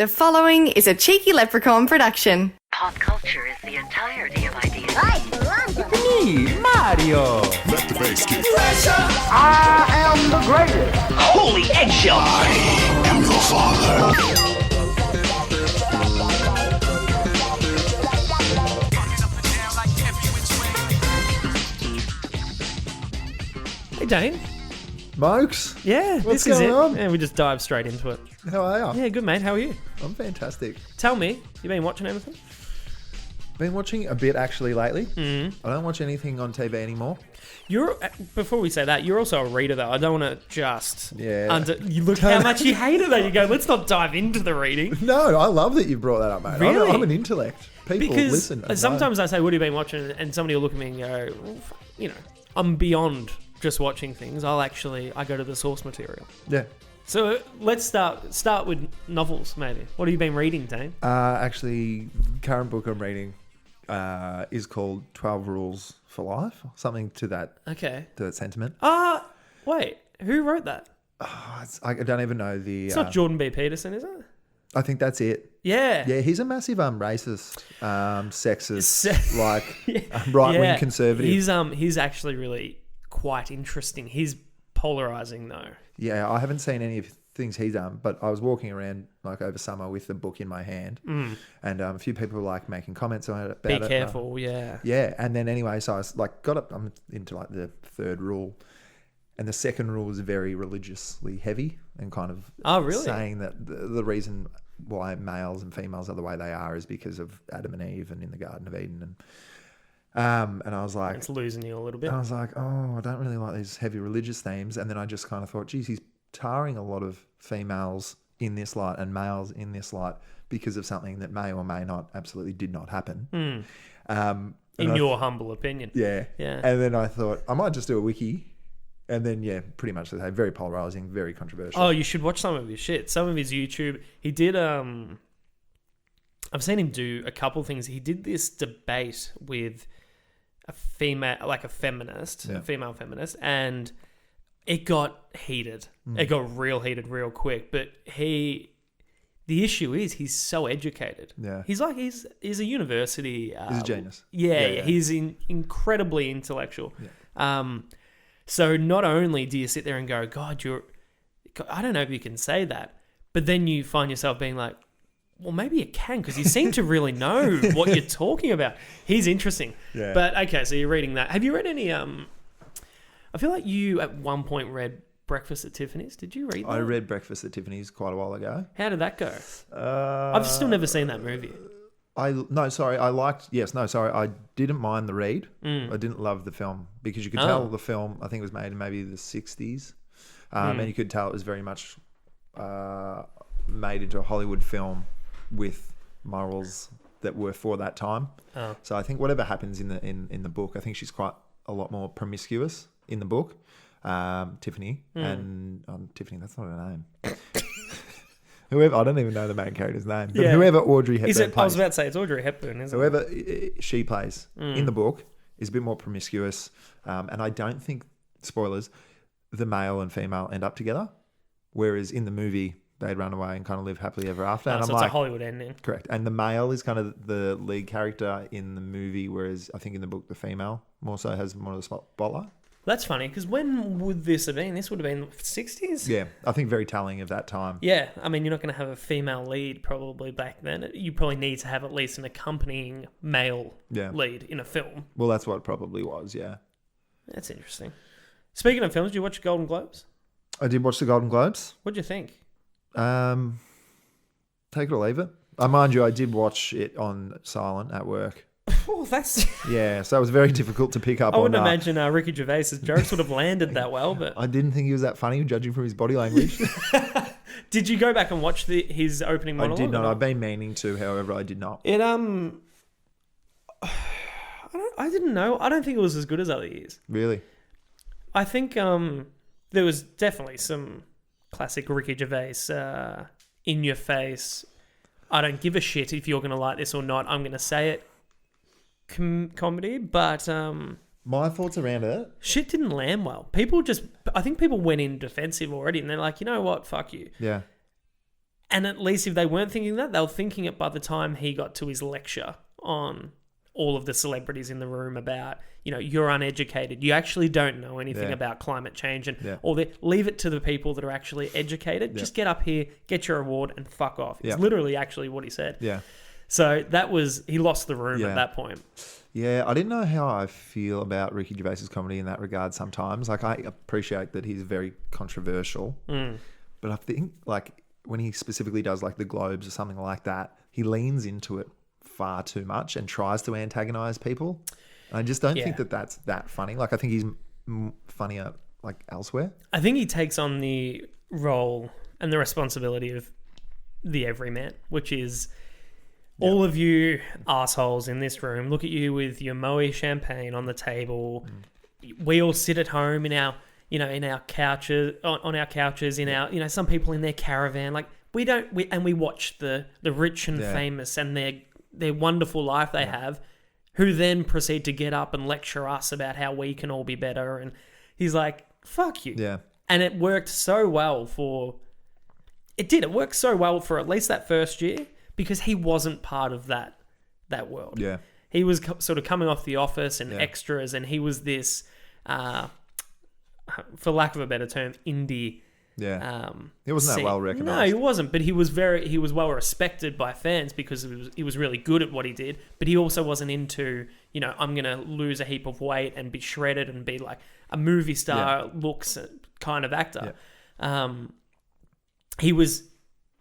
The following is a Cheeky Leprechaun production. Pop culture is the entirety of ideas. Me, Mario. Let the bass kick. I am the greatest. Holy eggshell! I am your father. Hey, Dane. Mokes, Yeah, What's this is going it. on? And we just dive straight into it. how are you? Yeah, good, mate. How are you? I'm fantastic. Tell me, you been watching anything? Been watching a bit actually lately. I don't watch anything on TV anymore. Before we say that, you're also a reader, though. I don't want to just... Yeah. You look how much you hated that. You go, let's not dive into the reading. No, I love that you brought that up, mate. Really? I'm an intellect. People Because listen. and sometimes know. I say, what have you been watching? And somebody will look at me and go, well, I'm beyond just watching things. I go to the source material. Yeah. So let's start with novels, maybe. What have you been reading, Dane? Actually, the current book I'm reading is called 12 Rules for Life. Something to that sentiment. Wait, who wrote that? I don't even know the... It's not Jordan B. Peterson, is it? I think that's it. Yeah. Yeah, he's a massive racist, sexist, right-wing conservative. He's actually really quite interesting. He's polarizing though. Yeah, I haven't seen any of things he's done, but I was walking around like over summer with the book in my hand, and a few people were like making comments on it. Be careful, yeah. Yeah, and then anyway, so I was like, I'm into like the third rule, and the second rule is very religiously heavy and kind of saying that the reason why males and females are the way they are is because of Adam and Eve and in the Garden of Eden and I was like... It's losing you a little bit. And I was like, I don't really like these heavy religious themes. And then I just kind of thought, geez, he's tarring a lot of females in this light and males in this light because of something that may or may not absolutely did not happen. In your humble opinion. Yeah. Yeah. And then I thought, I might just do a wiki. And then, yeah, pretty much they say very polarizing, very controversial. Oh, you should watch some of his shit. Some of his YouTube. He did... I've seen him do a couple things. He did this debate with a female, like a feminist, a female feminist, and it got heated. It got real heated real quick. But the issue is he's so educated. Yeah. He's a university. He's a genius. Yeah. He's incredibly intellectual. Yeah. So not only do you sit there and go, God, I don't know if you can say that, but then you find yourself being like, well, maybe you can, because you seem to really know what you're talking about. He's interesting. Yeah. But, okay, so you're reading that. Have you read any... I feel like you, at one point, read Breakfast at Tiffany's. Did you read that? I read Breakfast at Tiffany's quite a while ago. How did that go? I've still never seen that movie. I didn't mind the read. I didn't love the film because you could tell the film, I think it was made in maybe the 60s. And you could tell it was very much made into a Hollywood film with morals that were for that time. So I think whatever happens in the book, I think she's quite a lot more promiscuous in the book. Tiffany and Tiffany, that's not her name. Whoever, I don't even know the main character's name, but whoever Audrey Hepburn plays. I was about to say it's Audrey Hepburn, isn't it? Whoever she plays in the book is a bit more promiscuous, and I don't think, spoilers, the male and female end up together, whereas in the movie they'd run away and kind of live happily ever after. And so I'm it's like, a Hollywood ending. Correct. And the male is kind of the lead character in the movie, whereas I think in the book the female more so has more of the spotlight. That's funny, because when would this have been? This would have been 60s? Yeah, I think very telling of that time. Yeah, I mean, you're not going to have a female lead probably back then. You probably need to have at least an accompanying male lead in a film. Well, that's what it probably was, yeah. That's interesting. Speaking of films, did you watch Golden Globes? I did watch the Golden Globes. What'd you think? Take it or leave it. Mind you, I did watch it on silent at work. Oh, that's... Yeah, so it was very difficult to pick up on. I wouldn't imagine Ricky Gervais's jokes would have landed that well, but... I didn't think he was that funny, judging from his body language. Did you go back and watch his opening monologue? I did not. I've been meaning to, however, I did not. It, I didn't know. I don't think it was as good as other years. Really? I think there was definitely some classic Ricky Gervais in your face. I don't give a shit if you're going to like this or not. I'm going to say it. Comedy, but my thoughts around it, shit didn't land well. I think people went in defensive already, and they're like, you know what, fuck you. Yeah. And at least if they weren't thinking that, they were thinking it by the time he got to his lecture on all of the celebrities in the room about, you're uneducated. You actually don't know anything about climate change and all that. Leave it to the people that are actually educated. Just get up here, get your award, and fuck off. It's literally actually what he said. Yeah. So he lost the room at that point. Yeah, I didn't know how I feel about Ricky Gervais's comedy in that regard sometimes. Like, I appreciate that he's very controversial. But I think, like, when he specifically does, like, the Globes or something like that, he leans into it far too much and tries to antagonize people. I just don't think that that's that funny. Like, I think he's funnier, like, elsewhere. I think he takes on the role and the responsibility of the everyman, which is all of you assholes in this room. Look at you with your Moët champagne on the table. We all sit at home in our, in our couches, on our couches, in our, some people in their caravan. Like, we watch the rich and famous and their wonderful life they have, who then proceed to get up and lecture us about how we can all be better. And he's like, fuck you. Yeah. And it worked so well it worked so well for at least that first year because he wasn't part of that world. Yeah. He was sort of coming off The Office and extras, and he was this, for lack of a better term, indie. Yeah, he wasn't that well recognised. No, he wasn't. But he was well respected by fans because he was really good at what he did. But he also wasn't into, I'm going to lose a heap of weight and be shredded and be like a movie star looks kind of actor. Yeah. He was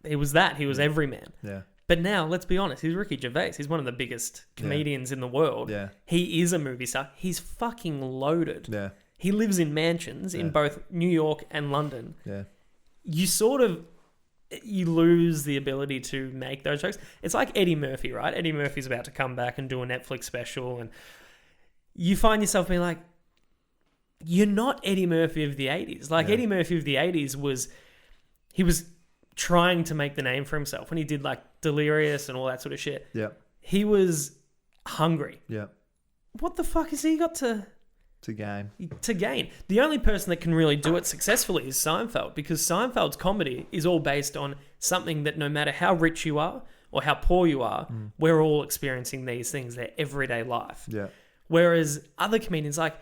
that. He was everyman. Yeah. But now, let's be honest, he's Ricky Gervais. He's one of the biggest comedians in the world. Yeah. He is a movie star. He's fucking loaded. Yeah. He lives in mansions in both New York and London. Yeah. You lose the ability to make those jokes. It's like Eddie Murphy, right? Eddie Murphy's about to come back and do a Netflix special, and you find yourself being like, you're not Eddie Murphy of the 80s. Like, Eddie Murphy of the 80s was trying to make the name for himself when he did, like, Delirious and all that sort of shit. Yeah. He was hungry. Yeah. What the fuck has he got to gain? The only person that can really do it successfully is Seinfeld, because Seinfeld's comedy is all based on something that no matter how rich you are or how poor you are, we're all experiencing these things, their everyday life. Yeah. Whereas other comedians, like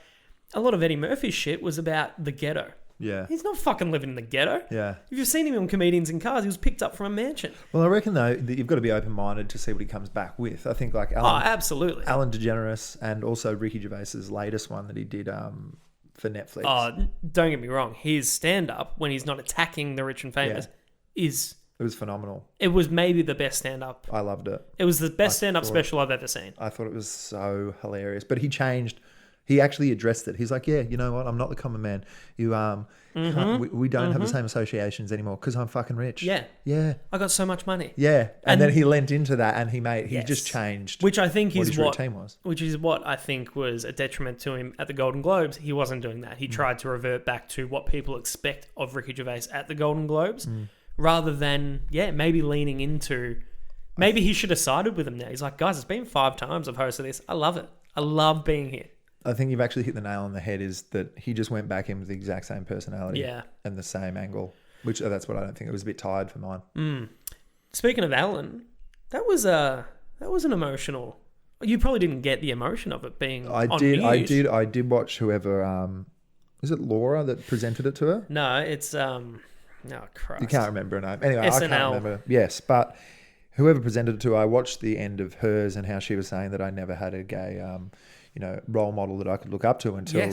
a lot of Eddie Murphy's shit was about the ghetto. Yeah. He's not fucking living in the ghetto. Yeah. If you've seen him on Comedians in Cars, he was picked up from a mansion. Well, I reckon, though, that you've got to be open-minded to see what he comes back with. I think, like, absolutely. Ellen DeGeneres and also Ricky Gervais's latest one that he did for Netflix. Don't get me wrong. His stand-up, when he's not attacking the rich and famous, it was phenomenal. It was maybe the best stand-up. I loved it. It was the best stand-up special I've ever seen. I thought it was so hilarious. But he changed. He actually addressed it. He's like, yeah, you know what? I'm not the common man. We don't have the same associations anymore because I'm fucking rich. Yeah. Yeah. I got so much money. Yeah. And then he lent into that and he just changed which I think what is his routine was. Which is what I think was a detriment to him at the Golden Globes. He wasn't doing that. He tried to revert back to what people expect of Ricky Gervais at the Golden Globes rather than, maybe leaning into... Maybe he should have sided with him now. He's like, guys, it's been 5 times I've hosted this. I love it. I love being here. I think you've actually hit the nail on the head, is that he just went back in with the exact same personality and the same angle, which that's what I don't think. It was a bit tired for mine. Speaking of Alan, that was an emotional... You probably didn't get the emotion of it being on mute. I did watch whoever... was it Laura that presented it to her? No, it's... Oh, Christ. You can't remember her name. Anyway, SNL. I can't remember. Yes, but whoever presented it to her, I watched the end of hers and how she was saying that I never had a gay... role model that I could look up to until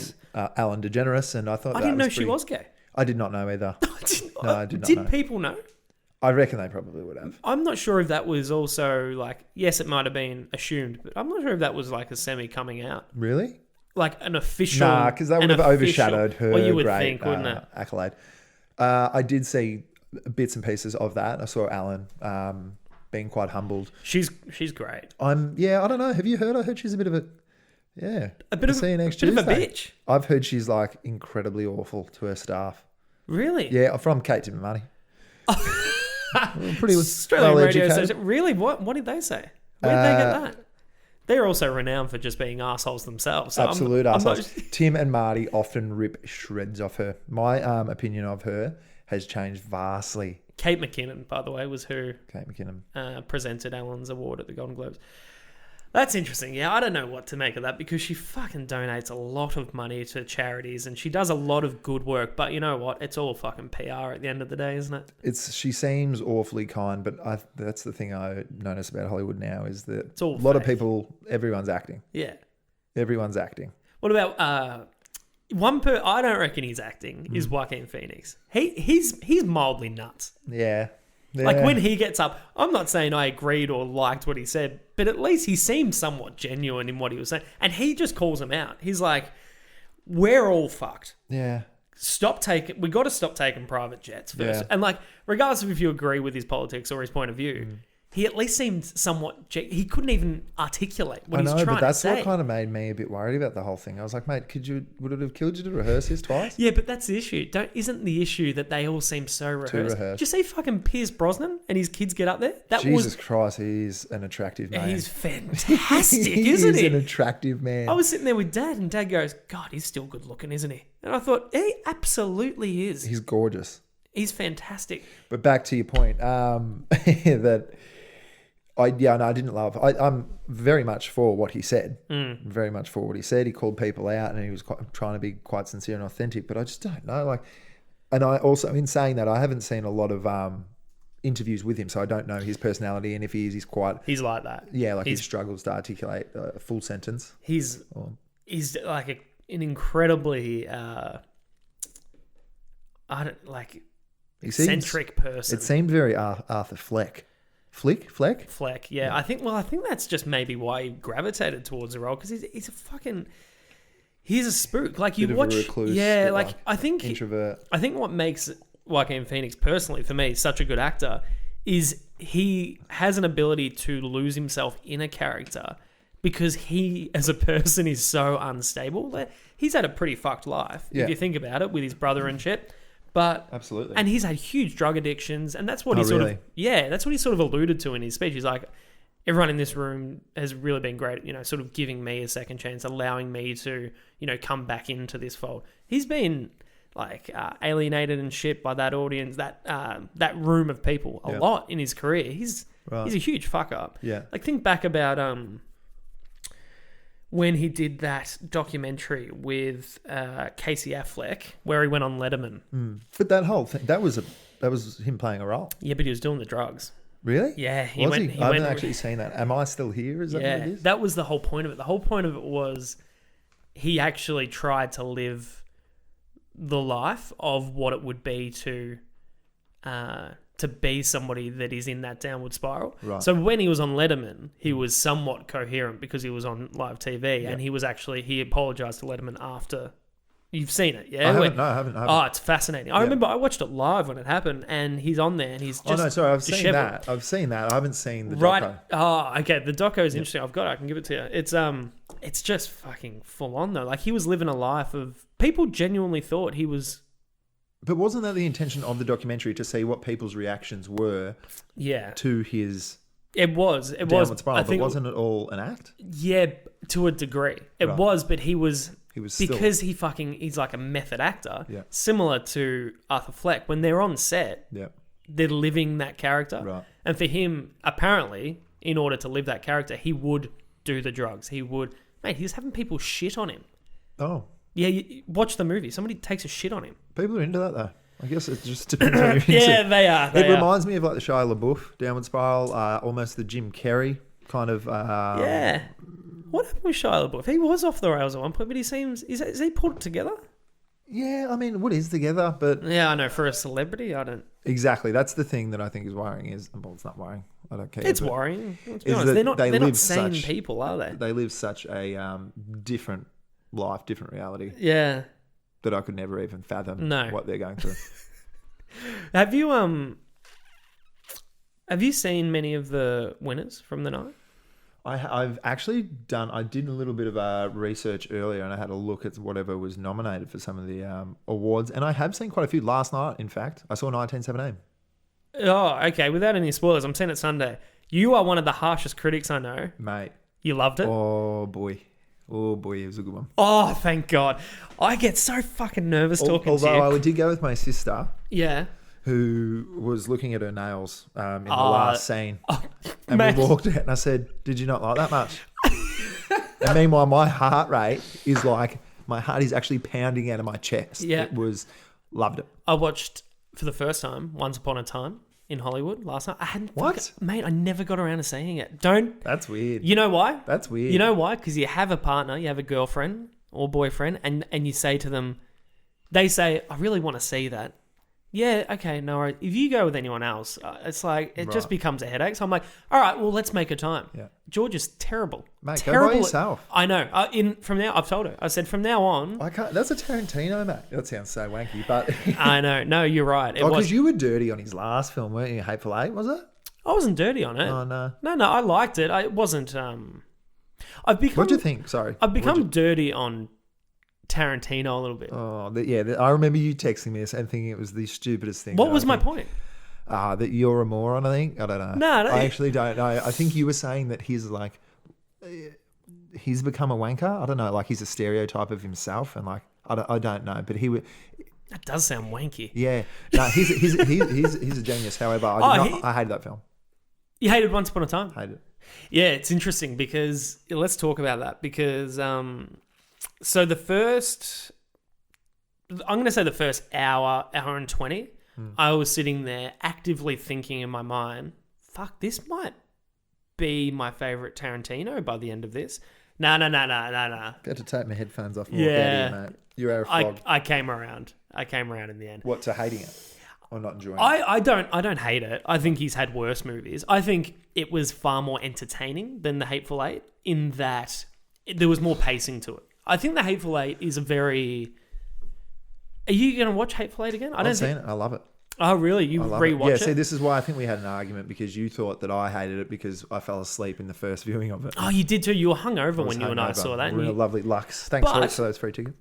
Ellen DeGeneres, and I thought I didn't know she was gay. I did not know either. I did not know. Did people know? I reckon they probably would have. I'm not sure if that was also like, yes, it might have been assumed, but I'm not sure if that was like a semi coming out. Really? Like an official. Nah, because that would have overshadowed her well, you would great think, wouldn't it? accolade. I did see bits and pieces of that. I saw Alan being quite humbled. She's great. I don't know. Have you heard? I heard she's a bit of a a bit of a bitch. I've heard she's like incredibly awful to her staff. Really? Yeah, from Kate Tim Money. Pretty Australian radio station. Really? What did they say? Where did they get that? They're also renowned for just being assholes themselves. So absolute assholes. Tim and Marty often rip shreds off her. My opinion of her has changed vastly Kate McKinnon, by the way, was who Kate McKinnon. presented Ellen's award at the Golden Globes. That's interesting. Yeah, I don't know what to make of that because she fucking donates a lot of money to charities and she does a lot of good work. But you know what? It's all fucking PR at the end of the day, isn't it? She seems awfully kind, but that's the thing I notice about Hollywood now is that It's all a lot of fake. people, everyone's acting. Yeah. Everyone's acting. What about I don't reckon he's acting, is Joaquin Phoenix. He's mildly nuts. Yeah. Like when he gets up, I'm not saying I agreed or liked what he said, but at least he seemed somewhat genuine in what he was saying. And he just calls him out. He's like, we're all fucked. Yeah. We got to stop taking private jets first. Yeah. And like, regardless of if you agree with his politics or his point of view, he at least seemed somewhat... he couldn't even articulate what he's trying to say. But that's what kind of made me a bit worried about the whole thing. I was like, mate, would it have killed you to rehearse this twice? Yeah, but that's the issue. Isn't the issue that they all seem so rehearsed? Did you see fucking Pierce Brosnan and his kids get up there? Jesus Christ, he's an attractive man. He's fantastic, isn't he? He's an attractive man. I was sitting there with Dad and Dad goes, God, he's still good looking, isn't he? And I thought, he absolutely is. He's gorgeous. He's fantastic. But back to your point, that... I didn't love. I'm very much for what he said. Very much for what he said. He called people out, and he was trying to be quite sincere and authentic. But I just don't know. Like, and I also, in saying that, I haven't seen a lot of interviews with him, so I don't know his personality. And if he is, he's like that. Yeah, like he struggles to articulate a full sentence. He's like an incredibly eccentric person. It seemed very Arthur Fleck. Fleck, yeah. I think that's just maybe why he gravitated towards the role because he's a spook. Like you watch, a recluse, yeah. Like I think introvert. I think what makes Joaquin Phoenix personally for me such a good actor is he has an ability to lose himself in a character because he as a person is so unstable. He's had a pretty fucked life if you think about it with his brother and shit. But absolutely, and he's had huge drug addictions, and that's what that's what he sort of alluded to in his speech. He's like, everyone in this room has really been great, sort of giving me a second chance, allowing me to, come back into this fold. He's been like alienated and shit by that audience, that room of people a lot in his career. He's a huge fuck up. Yeah, like think back about when he did that documentary with Casey Affleck, where he went on Letterman. But that whole thing, that was him playing a role. Yeah, but he was doing the drugs. Really? Yeah. He I haven't actually seen that. Am I still here? Is that what it is? That was the whole point of it. The whole point of it was he actually tried to live the life of what it would be to be somebody that is in that downward spiral. Right. So when he was on Letterman, he was somewhat coherent because he was on live TV and he apologized to Letterman after. You've seen it, yeah? I haven't. Oh, it's fascinating. I remember I watched it live when it happened and he's on there and he's just I've seen disheveled. that. I've seen that. I haven't seen the doco. Right. Oh, okay. The doco is interesting. I can give it to you. It's just fucking full on though. Like he was living a life of people genuinely thought he was. But wasn't that the intention of the documentary to see what people's reactions were? Yeah. To his. It was. Downward spiral, but wasn't it all an act? Yeah, to a degree. It was, but he was because still... he's like a method actor. Yeah. Similar to Arthur Fleck. When they're on set, they're living that character. Right. And for him, apparently, in order to live that character, he would do the drugs. He was having people shit on him. Oh. Yeah, you watch the movie. Somebody takes a shit on him. People are into that though. I guess it just depends on your into. Yeah, they are. It reminds me of like the Shia LaBeouf Downward Spiral, almost the Jim Carrey kind of. Yeah. What happened with Shia LaBeouf? He was off the rails at one point, but he seems is he put it together? Yeah, I mean, what is together? But yeah, I know for a celebrity, I don't. Exactly, that's the thing that I think is worrying. It's not worrying. I don't care. It's worrying. Let's be honest. They're not sane people, are they? They live such a different life, different reality. Yeah. That I could never even fathom what they're going through. Have you seen many of the winners from the night? I've actually done. I did a little bit of research earlier, and I had a look at whatever was nominated for some of the awards, and I have seen quite a few last night. In fact, I saw 1917. Oh, okay. Without any spoilers, I'm seeing it Sunday. You are one of the harshest critics I know, mate. You loved it. Oh boy, it was a good one. Oh, thank God. I get so fucking nervous talking to you. Although I did go with my sister. Yeah. who was looking at her nails in the last scene. And mate. we walked out and I said, did you not like that much? And meanwhile, my heart rate is like, my heart is actually pounding out of my chest. Yeah. Loved it. I watched for the first time Once Upon a Time in Hollywood last night. I hadn't. What? Mate, I never got around to seeing it. Don't. That's weird. You know why? That's weird. You know why? Because you have a partner, you have a girlfriend or boyfriend, and you say to them, they say, I really want to see that. Yeah, okay, no worries. If you go with anyone else, it's like, it just becomes a headache. So I'm like, all right, well, let's make a time. Yeah. George is terrible. Mate, terrible go by yourself. I know. From now, I've told her. I said, from now on. I can't. That's a Tarantino, mate. That sounds so wanky, but... I know. No, you're right. because you were dirty on his last film, weren't you? Hateful Eight, was it? I wasn't dirty on it. Oh, no. No, I liked it. I wasn't... I've become... What'd you think? Sorry. I've become dirty on Tarantino a little bit. Oh, I remember you texting me this and thinking it was the stupidest thing. What was my point? That you're a moron, I think. I don't know. No. I actually don't know. I think you were saying that he's become a wanker. I don't know. Like, he's a stereotype of himself. And, like, I don't know. But he would... That does sound wanky. Yeah. No, he's a genius. However, I hated that film. You hated Once Upon a Time? Hated it. Yeah, it's interesting because... Let's talk about that because... So the first... I'm going to say the first hour and 20, I was sitting there actively thinking in my mind, fuck, this might be my favourite Tarantino by the end of this. No. Got to take my headphones off and walk out Yeah. of here, mate. You're a frog. I came around. In the end. What, to hating it? Or not enjoying it? I don't hate it. I think he's had worse movies. I think it was far more entertaining than The Hateful Eight in that there was more pacing to it. I think The Hateful Eight is a very... Are you going to watch Hateful Eight again? I've seen it. I love it. Oh, really? You rewatch it? Yeah, see, this is why I think we had an argument because you thought that I hated it because I fell asleep in the first viewing of it. Oh, you did too. You were hungover when you and I saw that. We're in a lovely Lux. Thanks for those free tickets.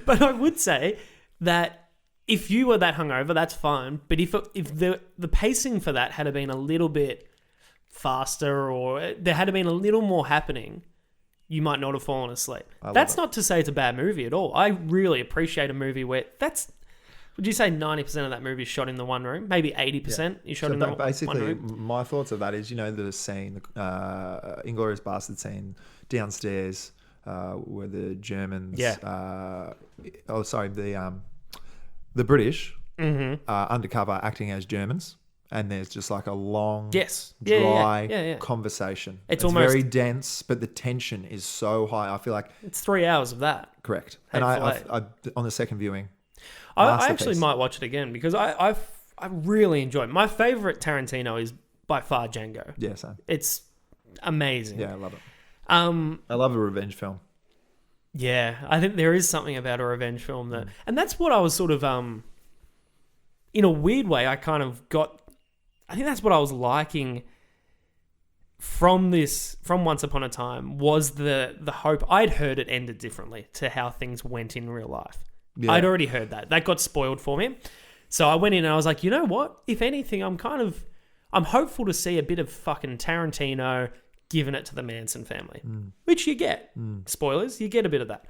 But I would say that if you were that hungover, that's fine. But if the pacing for that had been a little bit faster or there had been a little more happening, you might not have fallen asleep. That's not to say it's a bad movie at all. I really appreciate a movie where would you say 90% of that movie is shot in the one room? Maybe 80% is shot in the one room? Basically, my thoughts of that is, the scene, the Inglourious Bastard scene downstairs where the Germans... the British are undercover acting as Germans. And there's just like a long, dry conversation. It's almost very dense, but the tension is so high. I feel like it's 3 hours of that. Correct. And I on the second viewing, I actually might watch it again because I really enjoy it. My favorite Tarantino is by far Django. Yeah, same. It's amazing. Yeah, I love it. I love a revenge film. Yeah, I think there is something about a revenge film that, and that's what I was sort of, in a weird way, I kind of got. I think that's what I was liking from Once Upon a Time was the hope. I'd heard it ended differently to how things went in real life. Yeah. I'd already heard that. That got spoiled for me. So I went in and I was like, you know what? If anything, I'm hopeful to see a bit of fucking Tarantino giving it to the Manson family, which you get. Spoilers, you get a bit of that.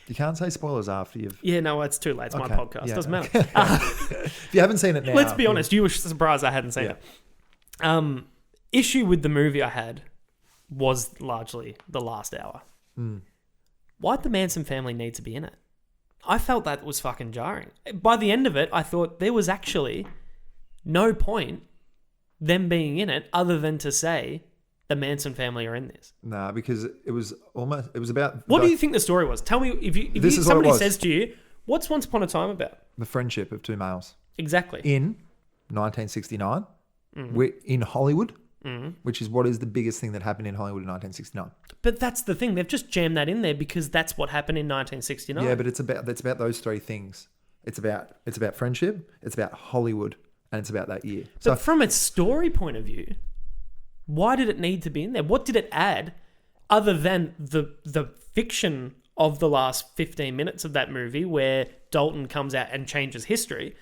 You can't say spoilers after you've... Yeah, no, it's too late. It's my podcast. Doesn't matter. If you haven't seen it now... Let's be honest. You were surprised I hadn't seen it. Issue with the movie I had was largely the last hour. Why'd the Manson family need to be in it? I felt that was fucking jarring. By the end of it, I thought there was actually no point them being in it other than to say... the Manson family are in this. Nah, because it was about... What do you think the story was? Tell me, if somebody says to you, what's Once Upon a Time about? The friendship of two males. Exactly. In 1969, in Hollywood, which is what is the biggest thing that happened in Hollywood in 1969. But that's the thing. They've just jammed that in there because that's what happened in 1969. Yeah, but it's about those three things. It's about friendship, it's about Hollywood, and it's about that year. But from its story point of view... why did it need to be in there? What did it add other than the fiction of the last 15 minutes of that movie where Dalton comes out and changes history?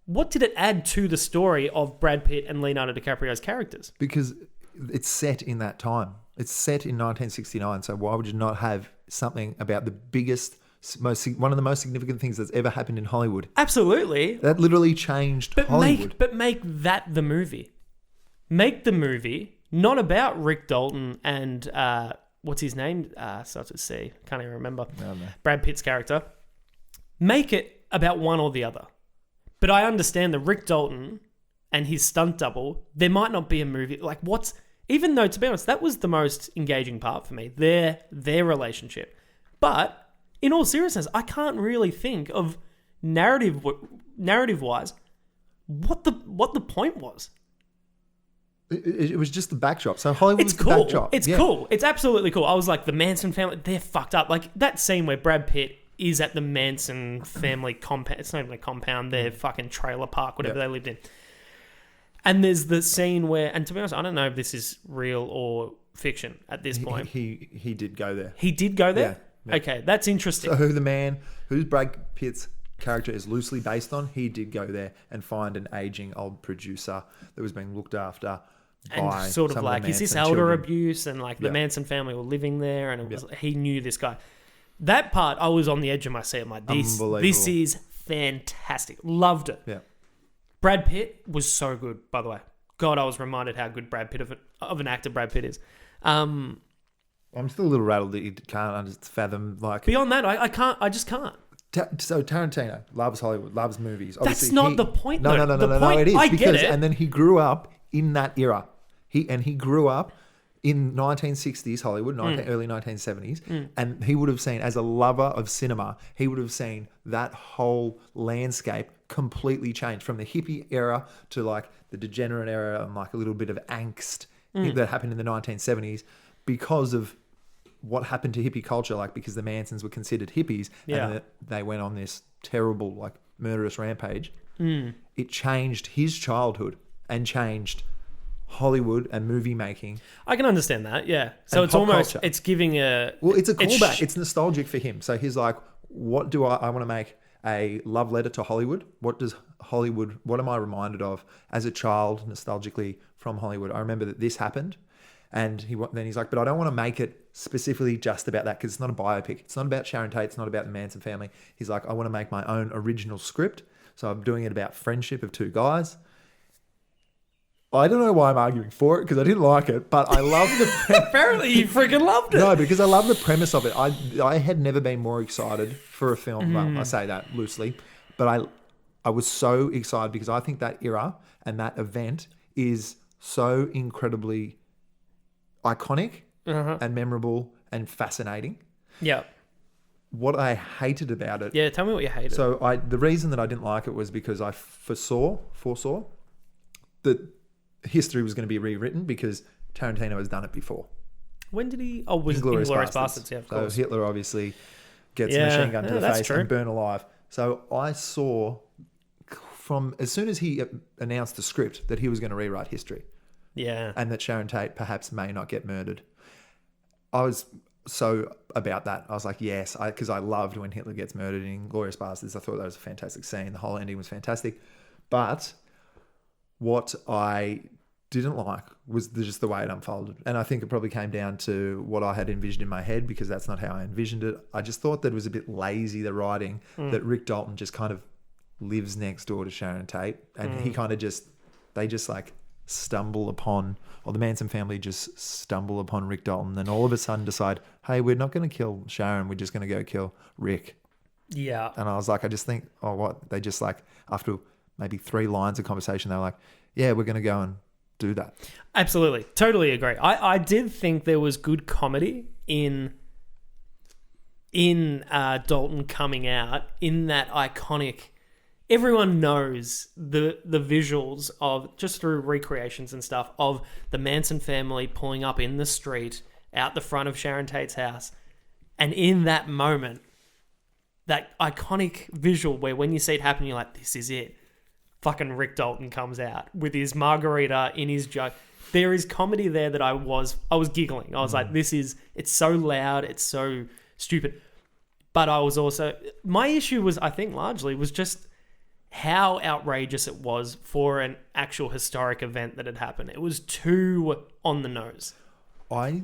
What did it add to the story of Brad Pitt and Leonardo DiCaprio's characters? Because it's set in that time. It's set in 1969, so why would you not have something about the biggest one of the most significant things that's ever happened in Hollywood. Absolutely. That literally changed Hollywood. Make that the movie. Make the movie not about Rick Dalton and what's his name? Starts with C. Can't even remember. No. Brad Pitt's character. Make it about one or the other. But I understand that Rick Dalton and his stunt double, there might not be a movie. Like, even though, to be honest, that was the most engaging part for me, their relationship. But in all seriousness, I can't really think of narrative-wise what the point was. It was just the backdrop. So Hollywood was It's cool. the backdrop. It's cool. It's absolutely cool. I was like, the Manson family, they're fucked up. Like, that scene where Brad Pitt is at the Manson family compound. It's not even a compound. Their fucking trailer park, whatever they lived in. And there's the scene where, and to be honest, I don't know if this is real or fiction at this point. He did go there. He did go there? Yeah. Okay, that's interesting. So who's Brad Pitt's character is loosely based on, he did go there and find an aging old producer that was being looked after by and sort of some like, the is this Manson elder children. abuse? And like the Manson family were living there, and it was, Yeah. he knew this guy. That part, I was on the edge of my seat. I'm like, this is fantastic. Loved it. Yeah. Brad Pitt was so good, by the way. God, I was reminded how good Brad Pitt of an actor Brad Pitt is. I'm still a little rattled that you can't fathom, like... Beyond that, I just can't. So Tarantino loves Hollywood, loves movies. That's not the point, No, though. no, The no, point- it is. I get it. And then he grew up in that era. He grew up in 1960s Hollywood, early 1970s, and he would have seen, as a lover of cinema, he would have seen that whole landscape completely change from the hippie era to like the degenerate era and like a little bit of angst that happened in the 1970s because of what happened to hippie culture, like because the Mansons were considered hippies and they went on this terrible, like murderous rampage. It changed his childhood and changed Hollywood and movie making. I can understand that, yeah. So And it's pop almost, culture. it's giving a... Well, it's a callback. It's nostalgic for him. So he's like, what do I want to make a love letter to Hollywood? What am I reminded of as a child nostalgically from Hollywood? I remember that this happened. And then he's like, but I don't want to make it specifically just about that because it's not a biopic. It's not about Sharon Tate. It's not about the Manson family. He's like, I want to make my own original script. So I'm doing it about friendship of two guys. I don't know why I'm arguing for it because I didn't like it, but I love the... Apparently you freaking loved it. No, because I love the premise of it. I had never been more excited for a film. Well, I say that loosely, but I was so excited because I think that era and that event is so incredibly iconic and memorable and fascinating. Yeah. What I hated about it... Yeah, tell me what you hated. So the reason that I didn't like it was because I foresaw that history was going to be rewritten because Tarantino has done it before. When did he... Oh, was Inglourious Bastards, yeah, of course. So Hitler obviously gets a machine gun to the that's face true. and burn alive. So I saw from as soon as he announced the script that he was going to rewrite history. Yeah. And that Sharon Tate perhaps may not get murdered. I was so about that. I was like, yes, because I loved when Hitler gets murdered in Inglourious Bastards. I thought that was a fantastic scene. The whole ending was fantastic. But what I didn't like was just the way it unfolded. And I think it probably came down to what I had envisioned in my head because that's not how I envisioned it. I just thought that it was a bit lazy, the writing, that Rick Dalton just kind of lives next door to Sharon Tate. And he kind of they just like stumble upon, or the Manson family just stumble upon Rick Dalton and all of a sudden decide, hey, we're not going to kill Sharon, we're just going to go kill Rick. Yeah. And I was like, I just think, oh, what? They just like, after maybe 3 lines of conversation, they were like, yeah, we're going to go and do that. Absolutely. Totally agree. I did think there was good comedy in Dalton coming out in that iconic... Everyone knows the visuals of, just through recreations and stuff, of the Manson family pulling up in the street out the front of Sharon Tate's house. And in that moment, that iconic visual where when you see it happen, you're like, this is it. Fucking Rick Dalton comes out with his margarita in his jug. There is comedy there that I was giggling. I was like, it's so loud, it's so stupid. But I was also, my issue was, I think largely, was just how outrageous it was for an actual historic event that had happened. It was too on the nose. I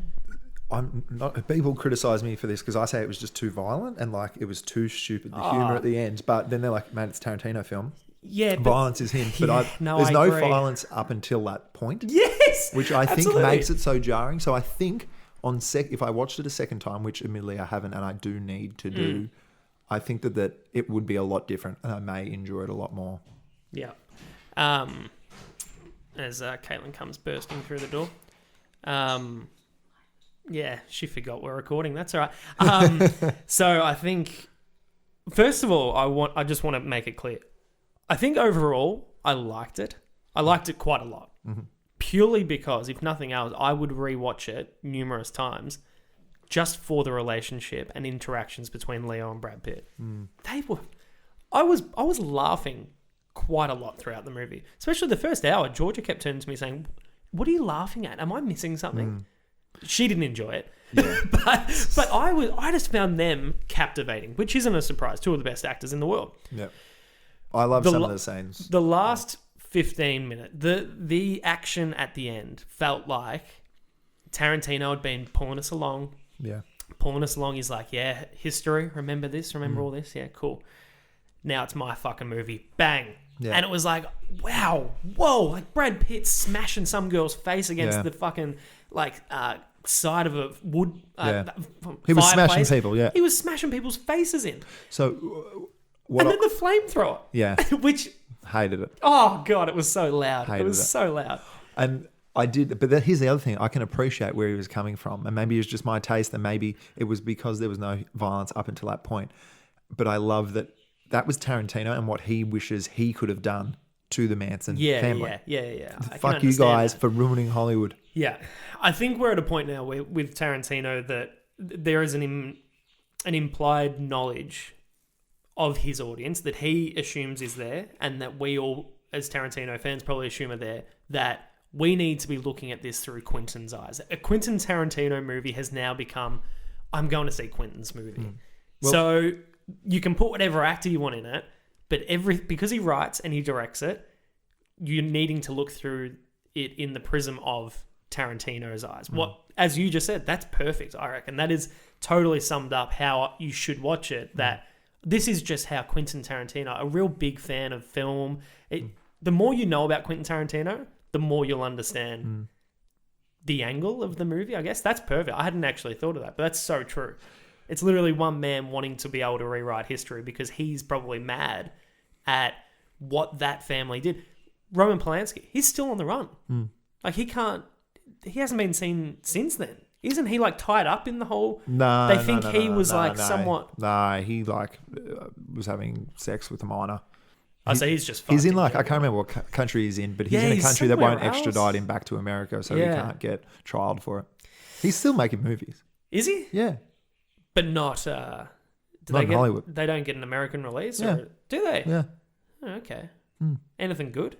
I'm not. People criticize me for this because I say it was just too violent and like it was too stupid. The humor at the end, but then they're like, "Man, it's Tarantino film. Yeah, Violence is him." But there's I no agree. violence up until that point. Yes, which I think absolutely. makes it so jarring. So I think if I watched it a second time, which admittedly I haven't, and I do need to do, I think that it would be a lot different, and I may enjoy it a lot more. Yeah. As Caitlin comes bursting through the door. Yeah, she forgot we're recording. That's all right. So I think, first of all, I just want to make it clear. I think overall, I liked it. I liked it quite a lot. Mm-hmm. Purely because, if nothing else, I would rewatch it numerous times just for the relationship and interactions between Leo and Brad Pitt. They were... I was laughing quite a lot throughout the movie. Especially the first hour. Georgia kept turning to me saying, "What are you laughing at? Am I missing something?" She didn't enjoy it. Yeah. but I just found them captivating, which isn't a surprise. Two of the best actors in the world. Yeah. I love some of the scenes. The last 15 minutes, the action at the end felt like Tarantino had been pulling us along. Yeah. Pulling us along. He's like, yeah, history. Remember this? Remember all this? Yeah, cool. Now it's my fucking movie. Bang. Yeah. And it was like, wow, whoa, like Brad Pitt smashing some girl's face against the fucking side of a wood he was fireplace. smashing people, yeah. He was smashing people's faces in. So then the flamethrower. Yeah. Which... Hated it. Oh, God, it was so loud. Hated it was so loud. And I did, but here's the other thing. I can appreciate where he was coming from. And maybe it was just my taste, and maybe it was because there was no violence up until that point. But I love that was Tarantino and what he wishes he could have done to the Manson family. Yeah. Fuck you guys for ruining Hollywood. Yeah. I think we're at a point now with Tarantino that there is an implied knowledge of his audience that he assumes is there, and that we all, as Tarantino fans, probably assume are there, that we need to be looking at this through Quentin's eyes. A Quentin Tarantino movie has now become, I'm going to see Quentin's movie. Well, so you can put whatever actor you want in it, but because he writes and he directs it, you're needing to look through it in the prism of Tarantino's eyes. What, as you just said, that's perfect, I reckon. That is totally summed up how you should watch it, that this is just how Quentin Tarantino, a real big fan of film, the more you know about Quentin Tarantino, the more you'll understand the angle of the movie, I guess. That's perfect. I hadn't actually thought of that, but that's so true. It's literally one man wanting to be able to rewrite history because he's probably mad at what that family did. Roman Polanski, he's still on the run. Like, he hasn't been seen since then. Isn't he tied up in the whole? No, they think he was somewhat. No, he was having sex with a minor. So he's just. He's in I can't remember what country he's in, but he's in a country that won't extradite him back to America, so he can't get trialed for it. He's still making movies. Is he? Yeah, but not. Not in Hollywood. They don't get an American release, Yeah. or do they? Yeah. Oh, okay. Anything good?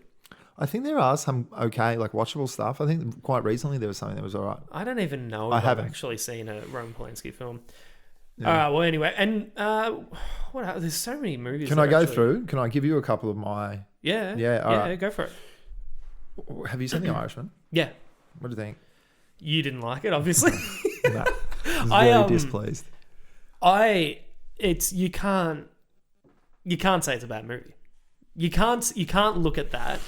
I think there are some watchable stuff. I think quite recently there was something that was all right. I don't even know if I've actually seen a Roman Polanski film. Yeah. All right, well, anyway. And what else? There's so many movies. Can I go through? Can I give you a couple of my... Yeah. Yeah, all right. Go for it. Have you seen The Irishman? Yeah. What do you think? You didn't like it, obviously. No. I was very displeased. You can't say it's a bad movie. You can't look at that.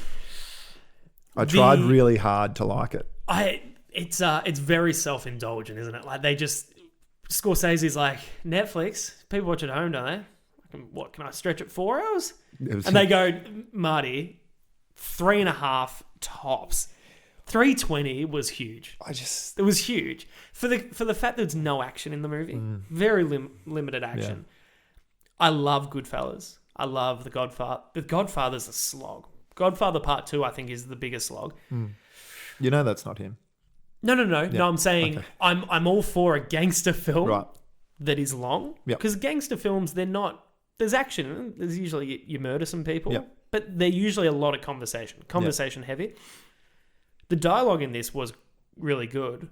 I tried really hard to like it. It's very self-indulgent, isn't it? Like, they just... Scorsese's like, Netflix, people watch at home, don't they? What, can I stretch it 4 hours? And they go, Marty, 3.5 tops. 320 was huge. It was huge. For the fact that there's no action in the movie. Very limited action. Yeah. I love Goodfellas. I love The Godfather. The Godfather's a slog. Godfather Part 2, I think, is the biggest slog. You know that's not him. No. Yeah. No, I'm saying okay. I'm all for a gangster film that is long. Because gangster films, they're not... There's action. There's usually... You murder some people. But they're usually a lot of conversation heavy. The dialogue in this was really good.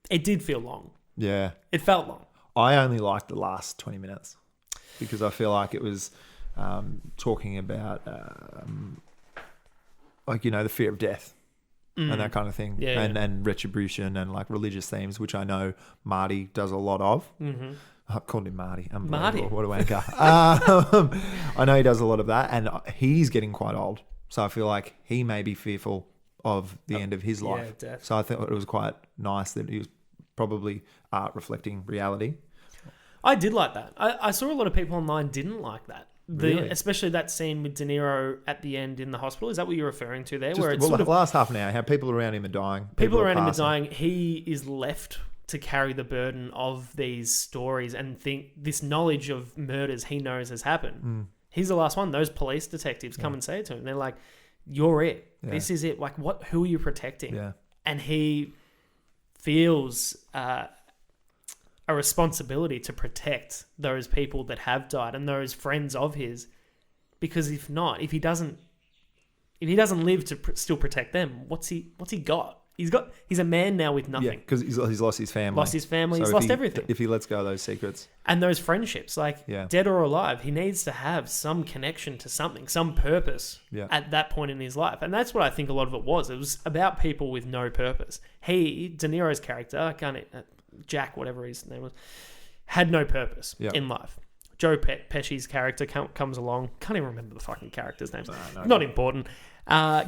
It did feel long. Yeah. It felt long. I only liked the last 20 minutes because I feel like it was talking about, the fear of death. and that kind of thing, Yeah, and retribution and like religious themes, which I know Marty does a lot of. Mm-hmm. I've called him Marty. Marty. What a wanker. I know he does a lot of that, and he's getting quite old. So I feel like he may be fearful of the end of his life. definitely. So I thought it was quite nice that he was probably art reflecting reality. I did like that. I saw a lot of people online didn't like that. Really? Especially that scene with De Niro at the end in the hospital. Is that what you're referring to there? Just, where it's well, sort the of last half an hour, how people around him are dying. people around him are passing. dying. He is left to carry the burden of these stories and think this knowledge of murders he knows has happened. He's the last one. Those police detectives come and say it to him. They're like, "You're it. Yeah. This is it. Like, what? Who are you protecting?" Yeah. And he feels a responsibility to protect those people that have died and those friends of his, because if not, if he doesn't live to still protect them, what's he got? He's a man now with Yeah, nothing. because he's lost his family. Lost his family, he's if lost everything. If he lets go of those secrets. And those friendships, like Yeah. dead or alive, he needs to have some connection to something, some purpose Yeah. at that point in his life. And that's what I think a lot of it was. It was about people with no purpose. He, De Niro's character, Jack, whatever his name was, had no purpose Yeah. in life. Joe Pesci's character comes along. Can't even remember the fucking characters' names. No. Not important.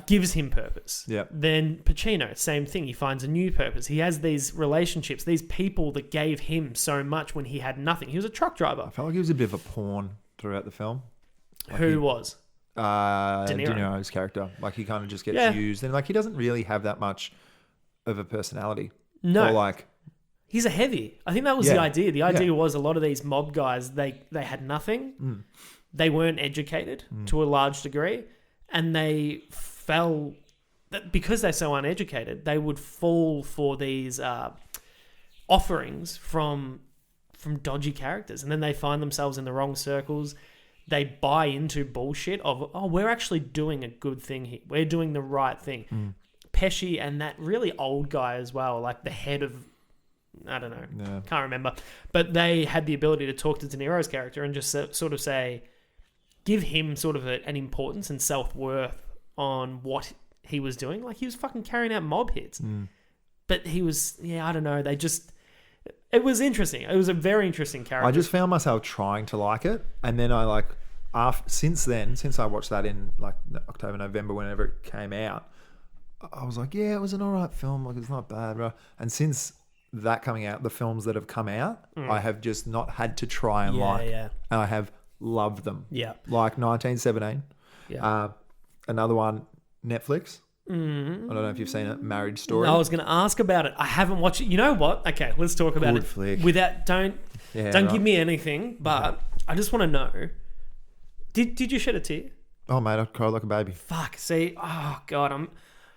Gives him purpose. Yeah. Then Pacino, same thing. He finds a new purpose. He has these relationships, these people that gave him so much when he had nothing. He was a truck driver. I felt like he was a bit of a pawn throughout the film. Who was? De Niro. Niro's character. Like he kind of just gets Yeah. used, and like he doesn't really have that much of a personality. No. Or like, He's a heavy. I think that was the Yeah. idea. The idea Yeah. was a lot of these mob guys, they had nothing. They weren't educated to a large degree, and they fell because they're so uneducated. They would fall for these offerings from dodgy characters, and then they find themselves in the wrong circles. They buy into bullshit of, oh, we're actually doing a good thing here. We're doing the right thing. Pesci and that really old guy as well, like the head of, I don't know, Yeah. can't remember. But they had the ability to talk to De Niro's character and just sort of say, give him sort of an importance and self-worth on what he was doing. Like he was fucking carrying out mob hits. But he was, I don't know. It was interesting. It was a very interesting character. I just found myself trying to like it, and then I since I watched that in like October, November, whenever it came out, I was like, yeah, it was an alright film. Like it's not bad, bro. And since that coming out, the films that have come out, I have just not had to try and like, yeah. and I have loved them. Yeah. Like 1917. Yeah. Another one, Netflix. I don't know if you've seen it, Marriage Story. I was going to ask about it. I haven't watched it. You know what? Okay, let's talk about Good it. flick. Don't right. give me anything, but I just want to know. Did you shed a tear? Oh mate, I cried like a baby. Fuck. See, oh god, I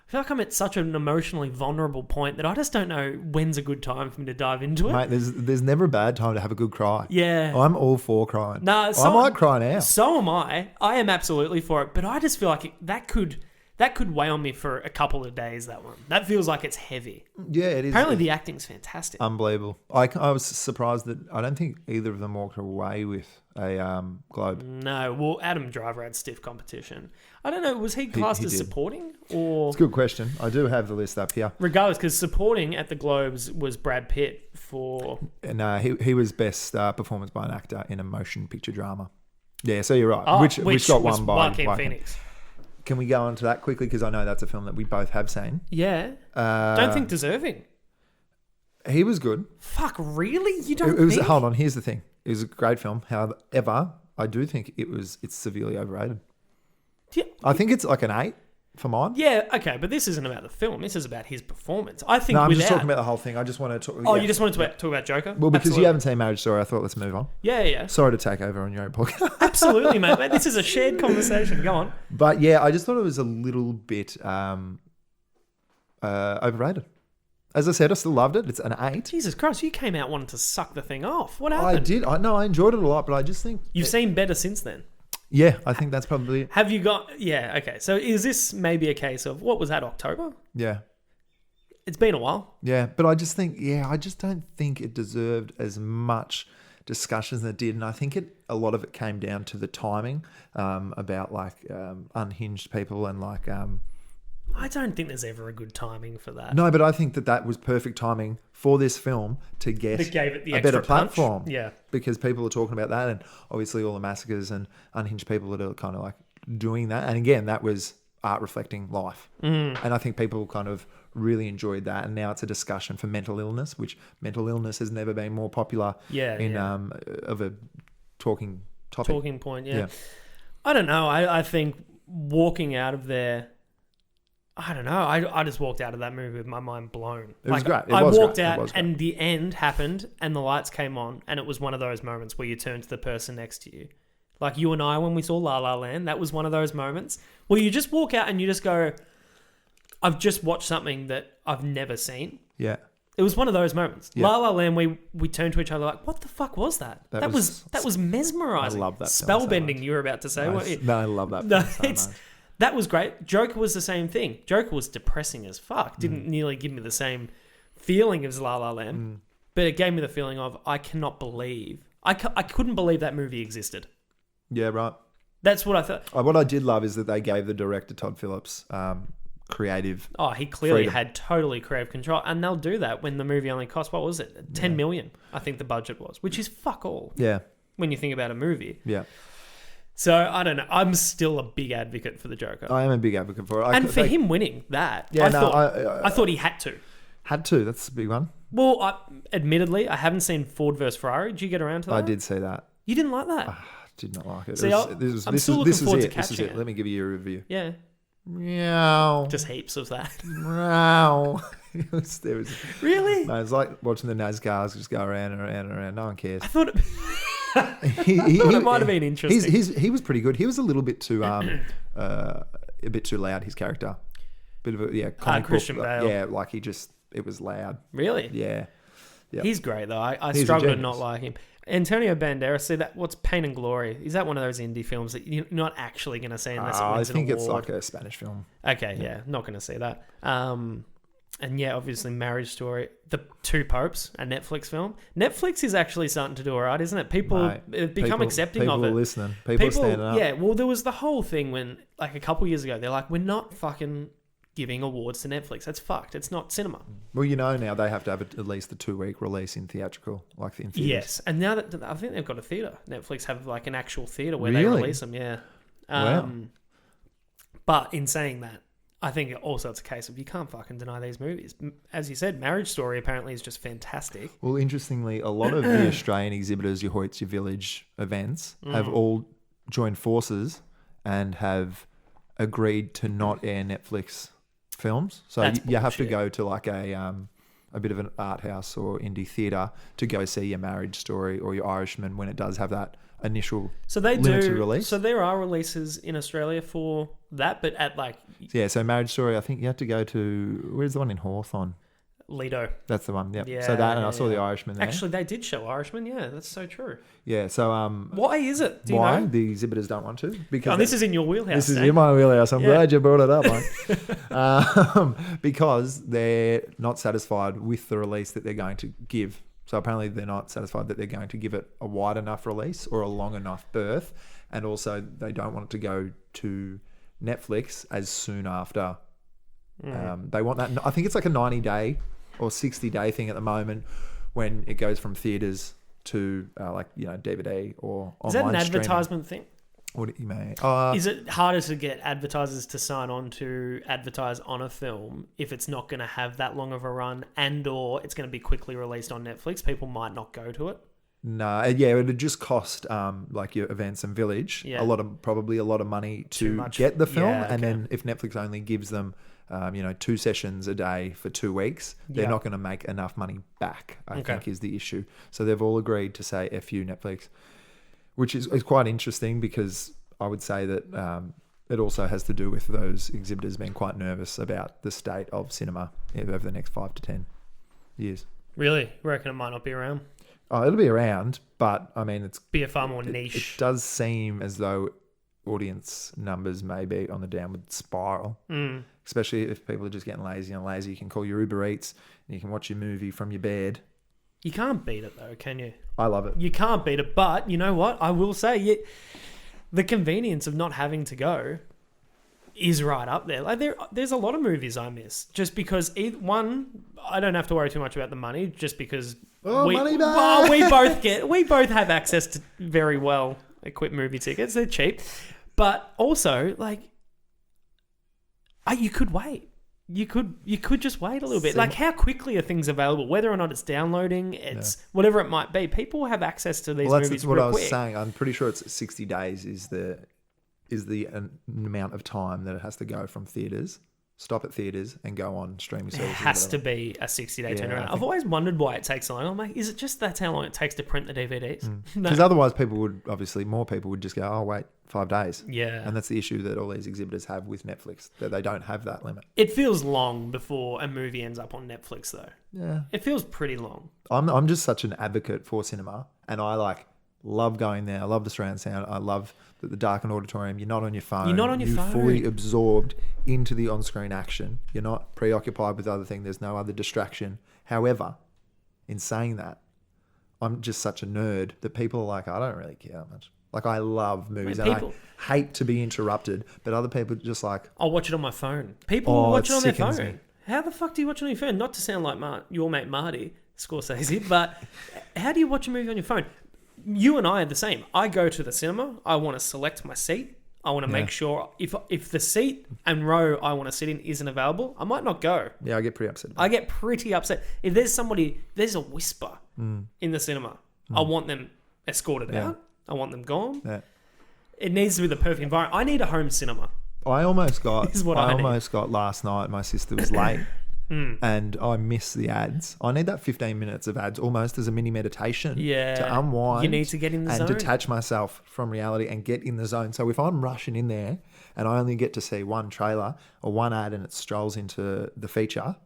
feel like I'm at such an emotionally vulnerable point that I just don't know when's a good time for me to dive into it. Mate, there's never a bad time to have a good cry. Yeah. I'm all for crying. No, I might cry now. So am I. I am absolutely for it, but I just feel like that could weigh on me for a couple of days. That one. That feels like it's heavy. Yeah, it is. Apparently, the acting's fantastic. Unbelievable. I was surprised that I don't think either of them walked away with a Globe. No, well, Adam Driver had stiff competition. I don't know, was he classed he as did. supporting? Or It's a good question. I do have the list up here. regardless, because supporting at the Globes was Brad Pitt for... And he was best performance by an actor in a motion picture drama. Yeah, so you're right. Oh, which got was won by Joaquin Phoenix. Can we go on to that quickly? Because I know that's a film that we both have seen. Yeah. Don't think deserving. He was good. Fuck, really? You don't It was. think? Hold on. Here's the thing. It was a great film. However, I do think it's severely overrated. Yeah. I think it's like an 8 for mine. Yeah, okay, but this isn't about the film. This is about his performance. I think No, I'm without... just talking about the whole thing. I just want to talk. Oh, yeah. you just wanted to talk about Joker? Well, because Absolutely. you haven't seen Marriage Story, I thought let's move on. Yeah. Sorry to take over on your own podcast. Absolutely, mate. This is a shared conversation. Go on. But yeah, I just thought it was a little bit overrated. As I said, I still loved it. It's an 8. Jesus Christ, you came out wanting to suck the thing off. What I happened? did. I enjoyed it a lot, but I just think You've seen better since then. yeah, I think that's probably it. Have you got... Yeah, okay. So is this maybe a case of... What was that, October? Yeah. It's been a while. Yeah, but I just think, I just don't think it deserved as much discussion as it did. And I think a lot of it came down to the timing about like unhinged people and like I don't think there's ever a good timing for that. No, but I think that was perfect timing for this film to get That gave it the a extra better punch. platform. Yeah. Because people are talking about that, and obviously all the massacres and unhinged people that are kind of like doing that. And again, that was art reflecting life. And I think people kind of really enjoyed that. And now it's a discussion for mental illness, which mental illness has never been more popular of a talking topic. Talking point, yeah. I don't know. I think walking out of there, I don't know. I just walked out of that movie with my mind blown. It was great. I walked out and the end happened and the lights came on and it was one of those moments where you turn to the person next to you. Like you and I, when we saw La La Land, that was one of those moments where you just walk out and you just go, I've just watched something that I've never seen. Yeah. It was one of those moments. Yeah. La La Land, we turned to each other like, what the fuck was that? That was mesmerizing. I love that film so Spellbending, much. you were about to say. No, I love that No, film so much. that was great. Joker was the same thing. Joker was depressing as fuck. Didn't nearly give me the same feeling as La La Land. But it gave me the feeling of, I cannot believe. I couldn't believe that movie existed. Yeah, right. That's what I thought. What I did love is that they gave the director, Todd Phillips, creative. Oh, he clearly freedom. had totally creative control. And they'll do that when the movie only cost, what was it? 10 million, I think the budget was, which is fuck all. Yeah. When you think about a movie. Yeah. So, I don't know. I'm still a big advocate for the Joker. I am a big advocate for it. For him winning that, Yeah, I thought he had to. Had to. That's a big one. Well, admittedly, I haven't seen Ford vs. Ferrari. Did you get around to that? I did see that. You didn't like that? Did not like it. See, I'm still looking forward to catching it. Let me give you a review. Yeah. Meow. Just heaps of that. Meow. Really? No, it's like watching the NASCARs just go around and around and around. No one cares. I thought it, It might have been interesting. He was pretty good. He was a little bit too a bit too loud. His character, bit of a comic Christian book, Bale. Yeah, like it was loud. Really? Yeah. Yep. He's great, though. I He's a struggle to genius. not like him. Antonio Banderas, see that? What's Pain and Glory? Is that one of those indie films that you're not actually going to see unless it I wins an think award? it's like a Spanish film. Okay, yeah, not going to see that. And yeah, obviously Marriage Story, The Two Popes, a Netflix film. Netflix is actually starting to do all right, isn't it? People have become accepting of it. People are listening. People are standing up. Yeah, well, there was the whole thing when, like a couple years ago, they're like, we're not fucking giving awards to Netflix. That's fucked. It's not cinema. Well, now they have to have at least the 2-week release in theatrical, like in theaters. Yes, and now that I think they've got a theater. Netflix have like an actual theater where they Really? release them. Yeah. Wow. But in saying that, I think also it's a case of you can't fucking deny these movies. As you said, Marriage Story apparently is just fantastic. Well, interestingly, a lot of the Australian exhibitors, your Hoyts, your Village events, have all joined forces and have agreed to not air Netflix films. So That's you have to bullshit. go to like a bit of an art house or indie theatre to go see your Marriage Story or your Irishman when it does have that initial So they limited do. release. So there are releases in Australia for that, but at like Yeah, so Marriage Story, I think you have to go to, where's the one in Hawthorne? Lido. That's the one, yep. Yeah, So that, and I yeah, saw the yeah. Irishman there. Actually, they did show Irishman. Yeah, that's so true. Yeah, so Why is it? Do you why know? the exhibitors don't want to? Because Oh, this is in your wheelhouse. this is Dave. in my wheelhouse. I'm Yeah. glad you brought it up, mate. Because they're not satisfied with the release that they're going to give. So apparently they're not satisfied that they're going to give it a wide enough release or a long enough berth. And also they don't want it to go to Netflix as soon after. They want that. I think it's like a 90-day or 60-day thing at the moment when it goes from theaters to DVD or online Is that an streaming. advertisement thing? What do you mean? Is it harder to get advertisers to sign on to advertise on a film if it's not going to have that long of a run and or it's going to be quickly released on Netflix? People might not go to it. No, yeah, it would just cost like your events and Village Yeah. probably a lot of money Too to much. get the film, Yeah, and okay. then if Netflix only gives them 2 sessions a day for 2 weeks, they're Yeah. not going to make enough money back. I Okay. think is the issue. So they've all agreed to say "F you Netflix," which is quite interesting because I would say that it also has to do with those exhibitors being quite nervous about the state of cinema over the next 5 to 10 years. Really? You reckon it might not be around? Oh, it'll be around, but I mean, Be a far more it niche. does seem as though audience numbers may be on the downward spiral, especially if people are just getting lazy and lazy. You can call your Uber Eats and you can watch your movie from your bed. You can't beat it though, can you? I love it. You can't beat it, but you know what? I will say the convenience of not having to go is right up there. Like there's a lot of movies I miss just because one, I don't have to worry too much about the money, just because money back. we both have access to very well equipped movie tickets. They're cheap, but also like you could wait. You could just wait a little bit. Like, how quickly are things available? Whether or not it's downloading, it's whatever it might be. People have access to these movies. That's what real I was quick. saying. I'm pretty sure it's 60 days is the amount of time that it has to go from theaters, stop at theaters, and go on streaming It services. has to be a 60-day Yeah, turnaround. I've always wondered why it takes so long. I'm like, is it just that's how long it takes to print the DVDs? No. Because otherwise, more people would just go, oh, wait, 5 days. Yeah. And that's the issue that all these exhibitors have with Netflix, that they don't have that limit. It feels long before a movie ends up on Netflix, though. Yeah. It feels pretty long. I'm just such an advocate for cinema, and I love going there. I love the surround sound. I love the darkened auditorium. You're not on your phone. You're not on your phone. You're fully absorbed into the on-screen action. You're not preoccupied with other things. There's no other distraction. However, in saying that, I'm just such a nerd that people are like, I don't really care that much. Like, I love movies, Mate, and people- I hate to be interrupted, but other people are just like, I'll watch it on my phone. People Oh, watch it it on their sickens phone. me. How the fuck do you watch it on your phone? Not to sound like your mate Marty Scorsese, but how do you watch a movie on your phone? You and I are the same. I go to the cinema. I want to select my seat. I want to make sure if the seat and row I want to sit in isn't available, I might not go. yeah, I get pretty upset. I get pretty upset. If there's a whisper in the cinema, I want them escorted out. I want them gone. Yeah. It needs to be the perfect environment. I need a home cinema. I almost got. This is what I need. almost got last night. My sister was late, and I missed the ads. I need that 15 minutes of ads almost as a mini meditation. Yeah. To unwind. You need to get in the and zone. detach myself from reality and get in the zone. So if I'm rushing in there and I only get to see one trailer or one ad and it strolls into the feature,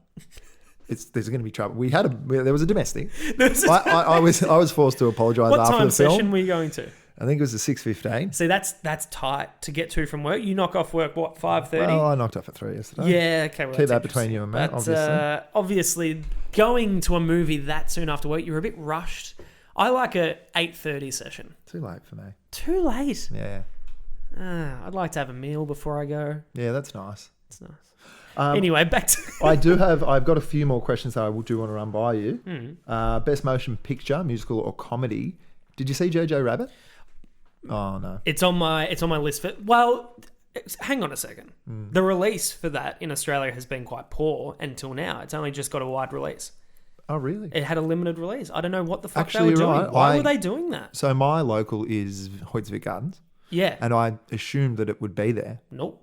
there's going to be trouble. There was a domestic. I was forced to apologise What after time the film. session were you going to? I think it was a 6:15. See, that's tight to get to from work. You knock off work, what, 5:30? Well, I knocked off at 3 yesterday. Yeah, okay. Well, Keep that's that between you and me, interesting. But, obviously, going to a movie that soon after work, you're a bit rushed. I like a 8:30 session. Too late for me. Too late. Yeah. I'd like to have a meal before I go. Yeah, that's nice. It's nice. Anyway, back to... I've got a few more questions that I do want to run by you. Best motion picture, musical or comedy. Did you see Jojo Rabbit? Oh no. It's on my list for... Well, hang on a second. The release for that in Australia has been quite poor until now. It's only just got a wide release. Oh really? It had a limited release. I don't know what the fuck Actually, they were you're doing. right. Why were they doing that? So my local is Hoytsville Gardens, Yeah. and I assumed that it would be there. Nope.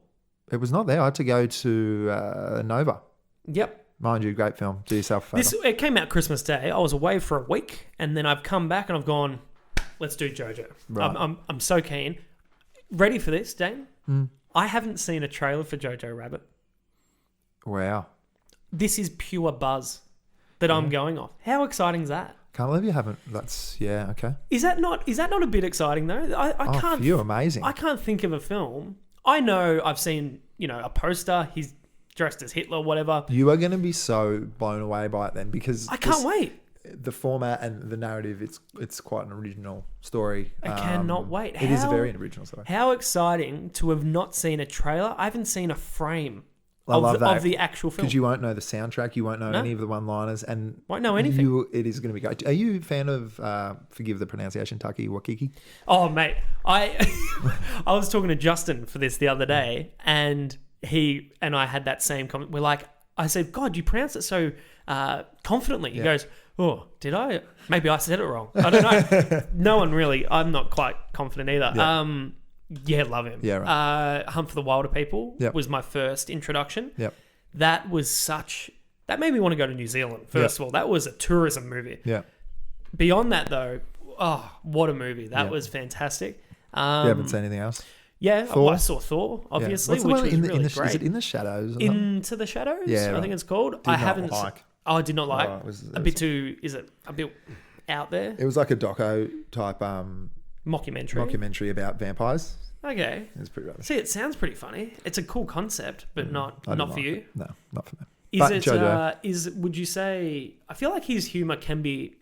It was not there. I had to go to Nova. Yep. Mind you, great film. Do yourself a favour. It came out Christmas Day. I was away for a week, and then I've come back and I've gone, let's do JoJo. Right. I'm so keen. Ready for this, Dane? I haven't seen a trailer for Jojo Rabbit. Wow. This is pure buzz that I'm going off. How exciting is that? Can't believe you haven't. Okay. Is that not a bit exciting though? I can't. For you, amazing. I can't think of a film. I know I've seen a poster. He's dressed as Hitler, whatever. You are going to be so blown away by it then, because I can't wait. The format and the narrative, it's quite an original story. I cannot wait. It is a very original story. How exciting to have not seen a trailer. I haven't seen a frame I love that. of the actual film. Because you won't know the soundtrack, you won't know any of the one-liners, and Won't know anything. It is going to be great. Are you a fan of, forgive the pronunciation, Taki Wakiki? Oh, mate. I was talking to Justin for this the other day, and he and I had that same comment. We're like, I said, God, you pronounce it so confidently. He goes, oh, did I? Maybe I said it wrong. I don't know. No one really. I'm not quite confident either. Yeah, love him. Yeah, right. Hunt for the Wilder People was my first introduction. Yep. That made me want to go to New Zealand, first of all. That was a tourism movie. Yeah. Beyond that, though, oh, what a movie. That was fantastic. You haven't seen anything else? Yeah, Thor? I saw Thor, obviously, What's the which one was in really the, great. Is it In the Shadows? or something? Into the Shadows, Yeah, I right. think it's called. Did I not haven't... like. Oh, I did not like. it was Is it a bit out there? It was like a doco type Mockumentary. about vampires. Okay. It was pretty rubbish. See, it sounds pretty funny. It's a cool concept, but not I didn't for like you. it. No, not for me. Is But it? JoJo. Would you say? I feel like his humor can be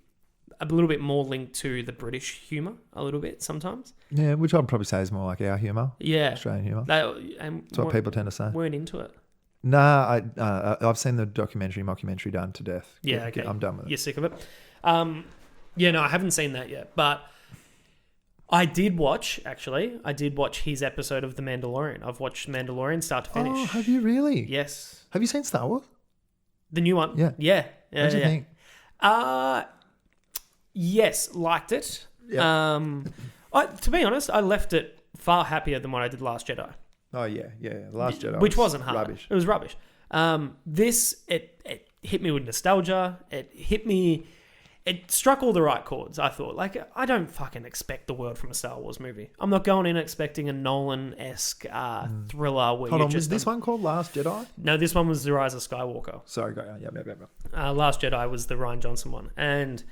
a little bit more linked to the British humour a little bit sometimes. Yeah, which I'd probably say is more like our humour. Yeah. Australian humour. And That's what people tend to say. Weren't into it. Nah, I've seen the mockumentary done to death. Yeah, okay. I'm done with it. You're sick of it. Yeah, no, I haven't seen that yet. But I did watch his episode of The Mandalorian. I've watched Mandalorian start to finish. Oh, have you really? Yes. Have you seen Star Wars? The new one? Yeah. Yeah. What do you think? Yes, liked it. Yeah. To be honest, I left it far happier than what I did Last Jedi. Oh, yeah. The Last Jedi. Which wasn't hard. Rubbish. It was rubbish. This, it hit me with nostalgia. It struck all the right chords, I thought. Like, I don't fucking expect the world from a Star Wars movie. I'm not going in expecting a Nolan-esque thriller where Hold you on, just... was this one called Last Jedi? No, this one was The Rise of Skywalker. Sorry, go on. Yeah. Last Jedi was the Rian Johnson one. And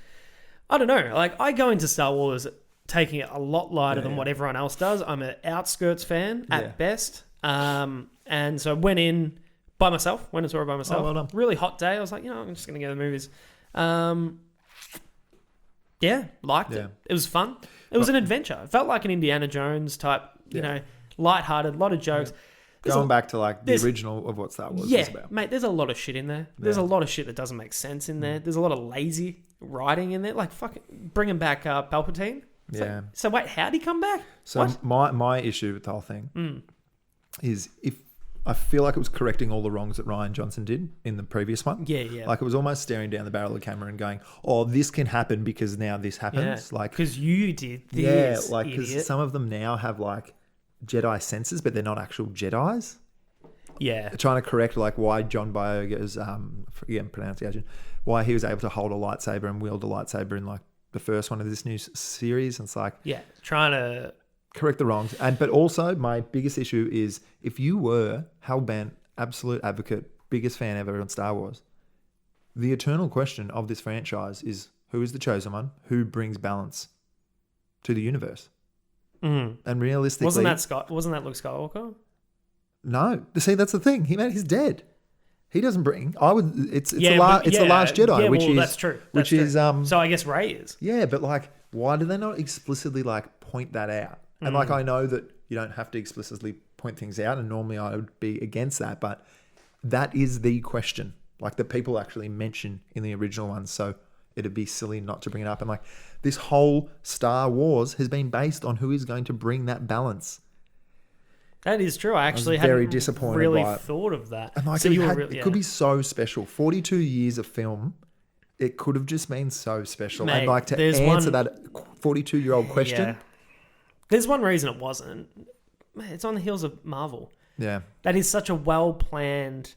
I don't know. Like, I go into Star Wars taking it a lot lighter than what everyone else does. I'm an outskirts fan at best. And so I went in by myself. Went and saw it by myself. Oh, well done. Really hot day. I was like, I'm just going to go to the movies. Yeah, liked it. It was fun. It was an adventure. It felt like an Indiana Jones type, you know, lighthearted, a lot of jokes. Going back to like the original of what Star Wars was about. Mate, there's a lot of shit in there. There's a lot of shit that doesn't make sense in there. There's a lot of lazy writing in there. Like, fucking bringing back Palpatine. It's like, so wait, how'd he come back? So my issue with the whole thing is if I feel like it was correcting all the wrongs that Rian Johnson did in the previous one. Yeah. Like, it was almost staring down the barrel of the camera and going, "Oh, this can happen because now this happens." Yeah. Like, because you did this. Yeah, like because some of them now have like Jedi senses, but they're not actual Jedis. Yeah, Trying to correct like why John Boyega's forgetting pronunciation, why he was able to hold a lightsaber and wield a lightsaber in like the first one of this new series. And it's like, trying to correct the wrongs. But also my biggest issue is if you were hellbent, absolute advocate, biggest fan ever on Star Wars, the eternal question of this franchise is who is the chosen one? Who brings balance to the universe? And realistically, wasn't that Luke Skywalker? No. See, that's the thing. He's dead. He doesn't bring. It's the Last Jedi, which is that's true. Which is so I guess Rey is. Yeah, but like, why do they not explicitly like point that out? And like, I know that you don't have to explicitly point things out, and normally I would be against that, but that is the question. Like, that people actually mention in the original one, so it'd be silly not to bring it up. And like, this whole Star Wars has been based on who is going to bring that balance. That is true. I actually very hadn't disappointed really by it. thought of that. And like, So it could be so special. 42 years of film, it could have just been so special. Mate, and like, to there's answer one- that 42-year-old question. Yeah. There's one reason it wasn't. Man, it's on the heels of Marvel. Yeah. That is such a well-planned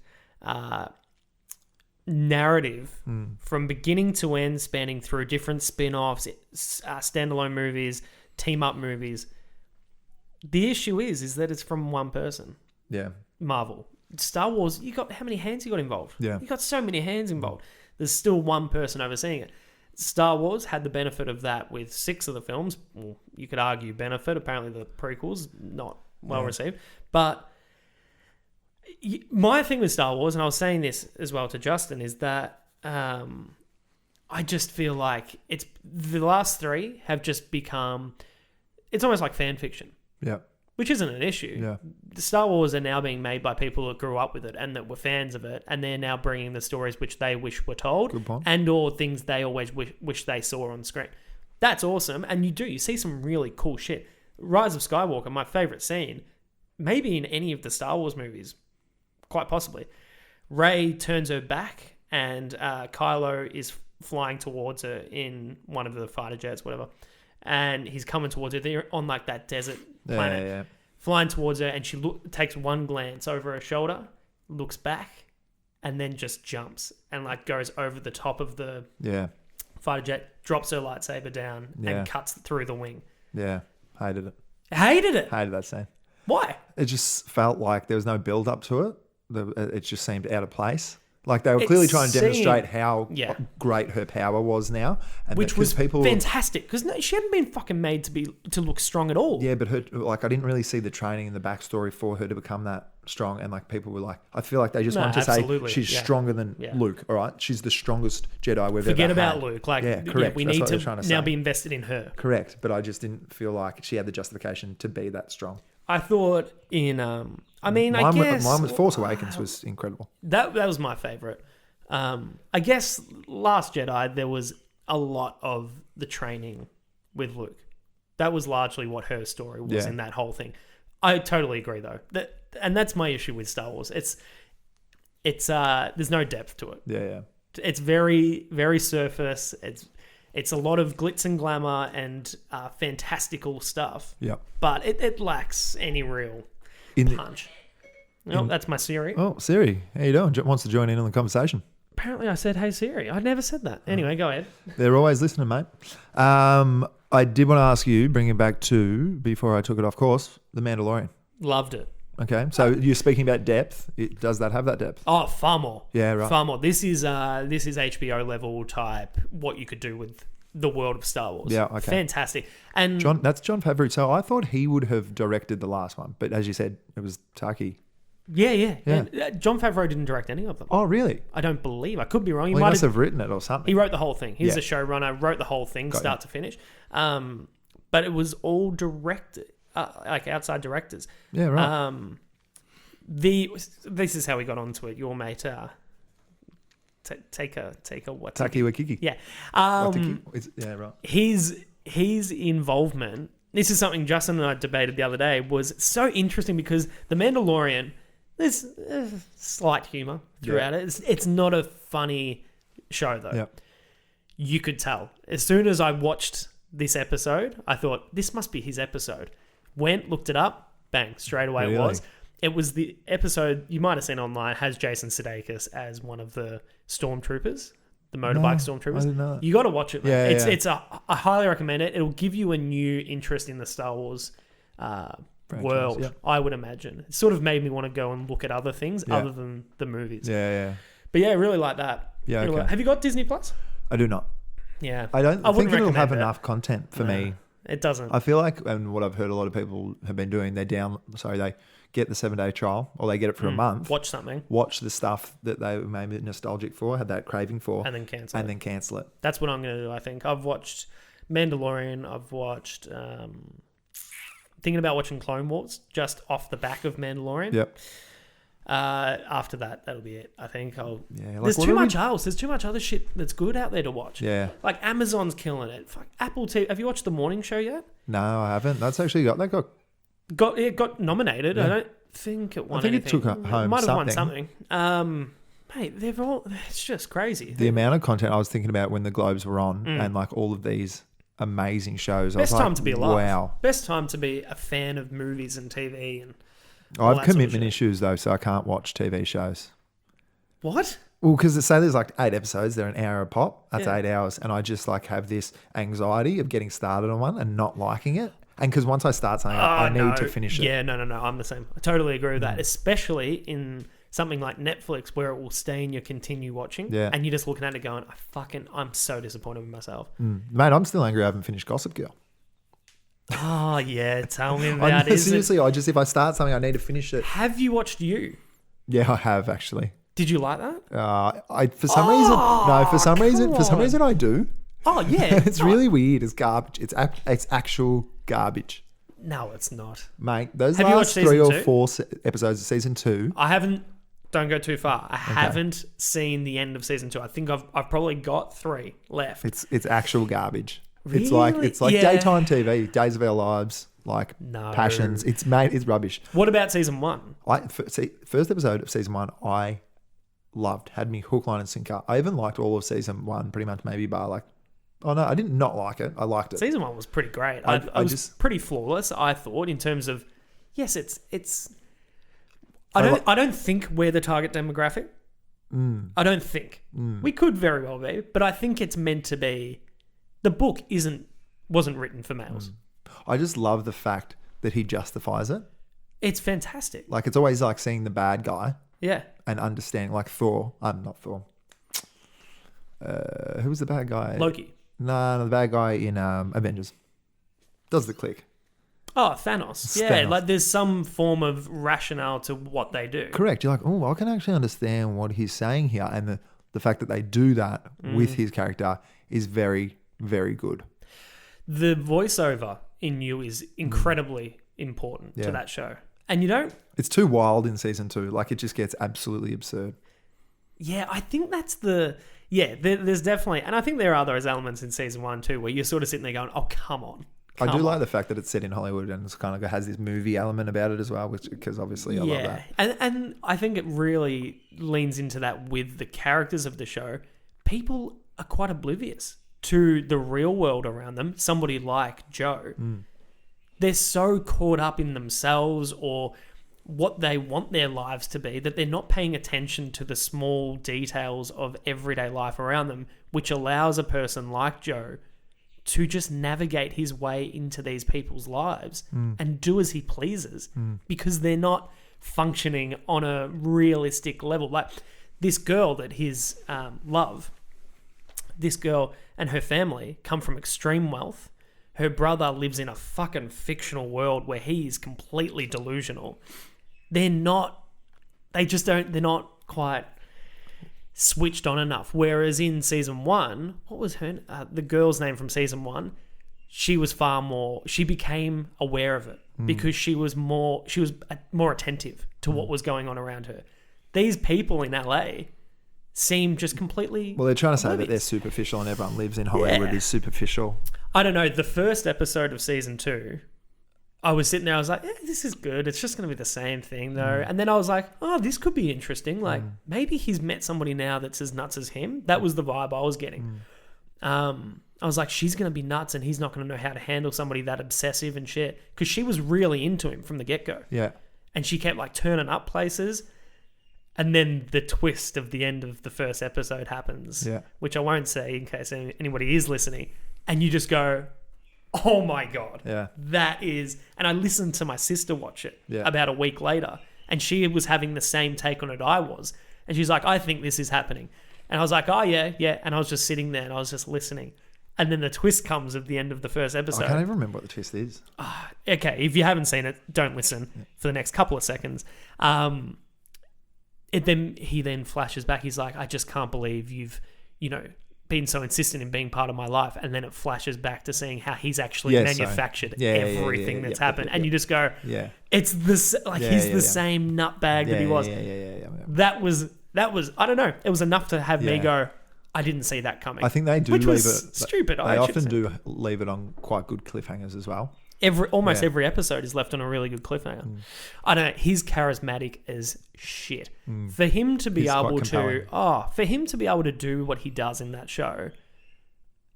narrative from beginning to end, spanning through different spin-offs, standalone movies, team-up movies. The issue is that it's from one person. Yeah. Marvel. Star Wars, you got how many hands you got involved? Yeah. You got so many hands involved. There's still one person overseeing it. Star Wars had the benefit of that with 6 of the films. Well, you could argue benefit. Apparently the prequels, not well received. But my thing with Star Wars, and I was saying this as well to Justin, is that I just feel like it's the last 3 have just become... It's almost like fan fiction. Yeah. Which isn't an issue. Yeah. The Star Wars are now being made by people that grew up with it and that were fans of it, and they're now bringing the stories which they wish were told, Good point. and or things they always wish they saw on screen. That's awesome, and you see some really cool shit. Rise of Skywalker, my favourite scene, maybe in any of the Star Wars movies, quite possibly. Rey turns her back, and Kylo is flying towards her in one of the fighter jets, whatever, and he's coming towards her. They're on like that desert planet, flying towards her, and she takes one glance over her shoulder, looks back, and then just jumps and like goes over the top of the fighter jet, drops her lightsaber down, and cuts through the wing. Yeah. Hated it. Hated it. Hated that scene. Why? It just felt like there was no build up to it. It just seemed out of place. Like, they were clearly trying to demonstrate how great her power was now, and which was fantastic because she hadn't been fucking made to look strong at all. Yeah, but her, like, I didn't really see the training and the backstory for her to become that strong, and like people were like, I feel like they just No, want to absolutely. say she's Yeah. stronger than Yeah. Luke. All right, she's the strongest Jedi we've Forget ever about had. Luke. Like, yeah, correct. we That's need what they're to trying to now say. be invested in her. Correct, but I just didn't feel like she had the justification to be that strong. I thought in, I mean, I Mine, guess mine was Force Awakens was incredible. that was my favorite. I guess Last Jedi, there was a lot of the training with Luke. That was largely what her story was in that whole thing. I totally agree, though. And that's my issue with Star Wars. It's there's no depth to it. Yeah. It's very, very surface. It's a lot of glitz and glamour and fantastical stuff. Yeah. But it lacks any real punch. That's my Siri. Oh, Siri, how you doing? Wants to join in on the conversation. Apparently I said, hey, Siri. I never said that. Anyway, go ahead. They're always listening, mate. I did want to ask you, bring it back to, before I took it off course, The Mandalorian. Loved it. Okay, so you're speaking about depth. Does that have that depth? Oh, far more. Yeah, right. Far more. This is HBO level type, what you could do with the world of Star Wars. Yeah, okay. Fantastic. And That's Jon Favreau. So I thought he would have directed the last one, but as you said, it was Taki. Yeah. Jon Favreau didn't direct any of them. Oh, really? I don't believe. I could be wrong. He must have written it or something. He wrote the whole thing. He's Yeah. the showrunner, wrote the whole thing, Got start you. to finish. But it was all directed, like outside directors. Yeah, right. This is how we got onto it. Your mate, take a what? Taki Wakiki. Yeah. Yeah, right. His involvement. This is something Justin and I debated the other day. Was so interesting because The Mandalorian. There's slight humor throughout it. It's not a funny show though. Yeah. You could tell as soon as I watched this episode, I thought this must be his episode. Went, looked it up, bang, straight away Really? it was. It was the episode you might have seen online. Has Jason Sudeikis as one of the stormtroopers, the motorbike stormtroopers. I didn't know that. You got to watch it. Man. Yeah, It's I highly recommend it. It'll give you a new interest in the Star Wars world. yeah. I would imagine. It sort of made me want to go and look at other things other than the movies. Yeah. But yeah, I really like that. Yeah, Really okay. have you got Disney Plus? I do not. Yeah, I don't wouldn't think it'll have recommend it. enough content for me. It doesn't. I feel like, and what I've heard a lot of people have been doing, they get the 7-day trial, or they get it for a month. Watch something Watch the stuff that they were maybe nostalgic for, had that craving for, and then cancel. and then cancel it. That's what I'm going to do. I think I've watched Mandalorian. I've watched. Thinking about watching Clone Wars just off the back of Mandalorian. Yep. After that, that'll be it. I think I'll. Yeah, like, There's what too are we- much else. There's too much other shit that's good out there to watch. Yeah. Like Amazon's killing it. Fuck, Apple TV. Have you watched The Morning Show yet? No, I haven't. That's actually got It got nominated. Yeah. I don't think it won. I think it anything. took home Might have won something. something. Mate, they've all. It's just crazy. the amount of content I was thinking about when the Globes were on, and like all of these amazing shows. Best I was time like, to be alive. Wow. Best time to be a fan of movies and TV and. all I have that sort of commitment shit. issues though, so I can't watch TV shows. What? Well, because say there's like 8 episodes, they're an hour a pop. That's Yeah. 8 hours, and I just like have this anxiety of getting started on one and not liking it. And because once I start something, I need to finish it. Yeah, no. I'm the same. I totally agree with that. Especially in something like Netflix where it will stay in your continue watching. Yeah. And you're just looking at it going, I'm so disappointed with myself. Mate, I'm still angry I haven't finished Gossip Girl. Oh, yeah. Tell me about it. Seriously, if I start something, I need to finish it. Have you watched You? Yeah, I have actually. Did you like that? For some reason I do. Oh, yeah. It's really weird. It's garbage. It's actual garbage, No, it's not. mate. Those Have you last watched 3 season or two? 4 episodes of season 2. I haven't. Don't go too far. I haven't seen the end of season 2. I think I've probably got 3 left. It's actual garbage. Really? It's like Yeah. daytime TV, Days of Our Lives, like No. Passions. It's rubbish. What about season 1? First episode of season 1, I loved. Had me hook, line, and sinker. I even liked all of season 1, pretty much. Maybe bar like. Oh no, I did not like it. I liked it. Season 1 was pretty great. I It was just- pretty flawless, I thought, in terms of yes, it's. I don't think we're the target demographic. I don't think we could very well be, but I think it's meant to be. The book wasn't written for males. I just love the fact that he justifies it. It's fantastic. Like it's always like seeing the bad guy Yeah. and understanding. Like Thor. I'm not Thor. Who was the bad guy? Loki. No, the bad guy in Avengers. Does the click. Oh, Thanos. Yeah, Thanos. like there's some form of rationale to what they do. Correct. You're like, oh, I can actually understand what he's saying here. And the fact that they do that with his character is very, very good. The voiceover in You is incredibly important to that show. And you don't... It's too wild in season 2. Like, it just gets absolutely absurd. Yeah, I think that's the... Yeah, there's definitely... And I think there are those elements in season 1 too where you're sort of sitting there going, oh, come on. I do like the fact that it's set in Hollywood and it's kind of has this movie element about it as well, which because obviously I love that. And I think it really leans into that with the characters of the show. People are quite oblivious to the real world around them. Somebody like Joe, they're so caught up in themselves or what they want their lives to be that they're not paying attention to the small details of everyday life around them, which allows a person like Joe to just navigate his way into these people's lives and do as he pleases because they're not functioning on a realistic level. Like this girl that his this girl and her family come from extreme wealth. Her brother lives in a fucking fictional world where he is completely delusional. They're not quite switched on enough. Whereas in season 1, what was her the girl's name from season 1? She was she became aware of it because she was more attentive to what was going on around her. These people in LA seem just completely Well, they're trying to say that oblivious. they're superficial and everyone lives in Hollywood is superficial. I don't know. The first episode of season 2, I was sitting there, I was like, this is good. It's just going to be the same thing, though. And then I was like, oh, this could be interesting. Like, maybe he's met somebody now that's as nuts as him. That was the vibe I was getting. I was like, she's going to be nuts and he's not going to know how to handle somebody that obsessive and shit. Because she was really into him from the get-go. Yeah. And she kept, like, turning up places. And then the twist of the end of the first episode happens, which I won't say in case anybody is listening. And you just go... Oh my God. Yeah. That is... And I listened to my sister watch it about a week later, and she was having the same take on it I was. And she's like, I think this is happening. And I was like, oh, yeah. And I was just sitting there and I was just listening. And then the twist comes at the end of the first episode. I can't even remember what the twist is. Okay, if you haven't seen it, don't listen for the next couple of seconds. He then flashes back. He's like, I just can't believe you've, been so insistent in being part of my life, and then it flashes back to seeing how he's actually manufactured everything that's happened, and you just go, it's this he's the same nutbag that he was. That was I don't know. It was enough to have me go, I didn't see that coming. I think they do which leave was it stupid. They often do leave it on quite good cliffhangers as well. Every episode is left on a really good cliffhanger. I don't know. He's charismatic as shit. For him to be able to do what he does in that show,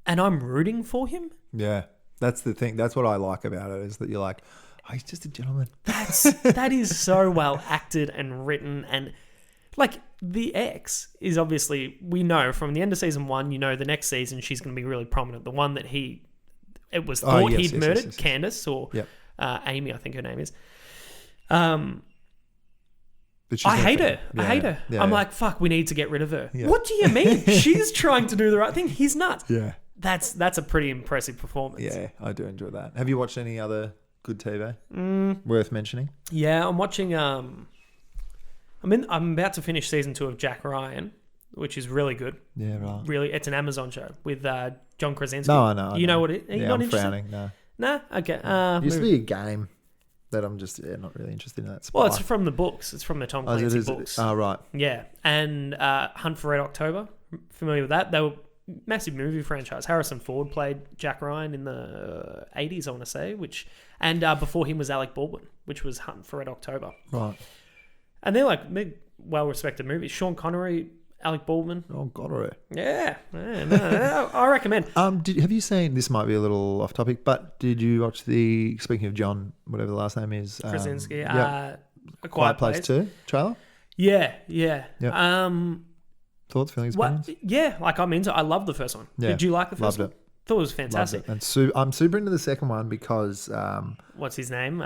and I'm rooting for him. Yeah, that's the thing. That's what I like about it is that you're like, oh, he's just a gentleman. That is so well acted and written, and like the ex is obviously, we know from the end of season 1, the next season she's going to be really prominent. The one that it was thought he'd murdered, yes. Candace or Amy, I think her name is. I hate her. I hate her. I'm like, fuck, we need to get rid of her. Yeah. What do you mean? She's trying to do the right thing. He's nuts. Yeah. That's a pretty impressive performance. Yeah, I do enjoy that. Have you watched any other good TV worth mentioning? Yeah, I'm watching... I'm about to finish season 2 of Jack Ryan, which is really good. Yeah, right. Really, it's an Amazon show with John Krasinski. No, I know. You know what it is? Yeah, I'm frowning. No. Nah? Okay. It used to be a game that I'm just not really interested in. That spy. Well, it's from the books. It's from the Tom Clancy books. Oh, right. Yeah. And Hunt for Red October. Familiar with that? They were massive movie franchise. Harrison Ford played Jack Ryan in the 80s, I want to say, and before him was Alec Baldwin, which was Hunt for Red October. Right. And they're well-respected movies. Sean Connery, Alec Baldwin. Oh, Connery. Yeah. No, I recommend. Have you seen, this might be a little off topic, but did you watch speaking of John, whatever the last name is? Krasinski. A Quiet Place 2 trailer? Yeah. Thoughts, feelings, opinions? Yeah, I'm into it. I love the first one. Yeah. Did you like the first one? Loved it. Thought it was fantastic. And I'm super into the second one because... what's his name?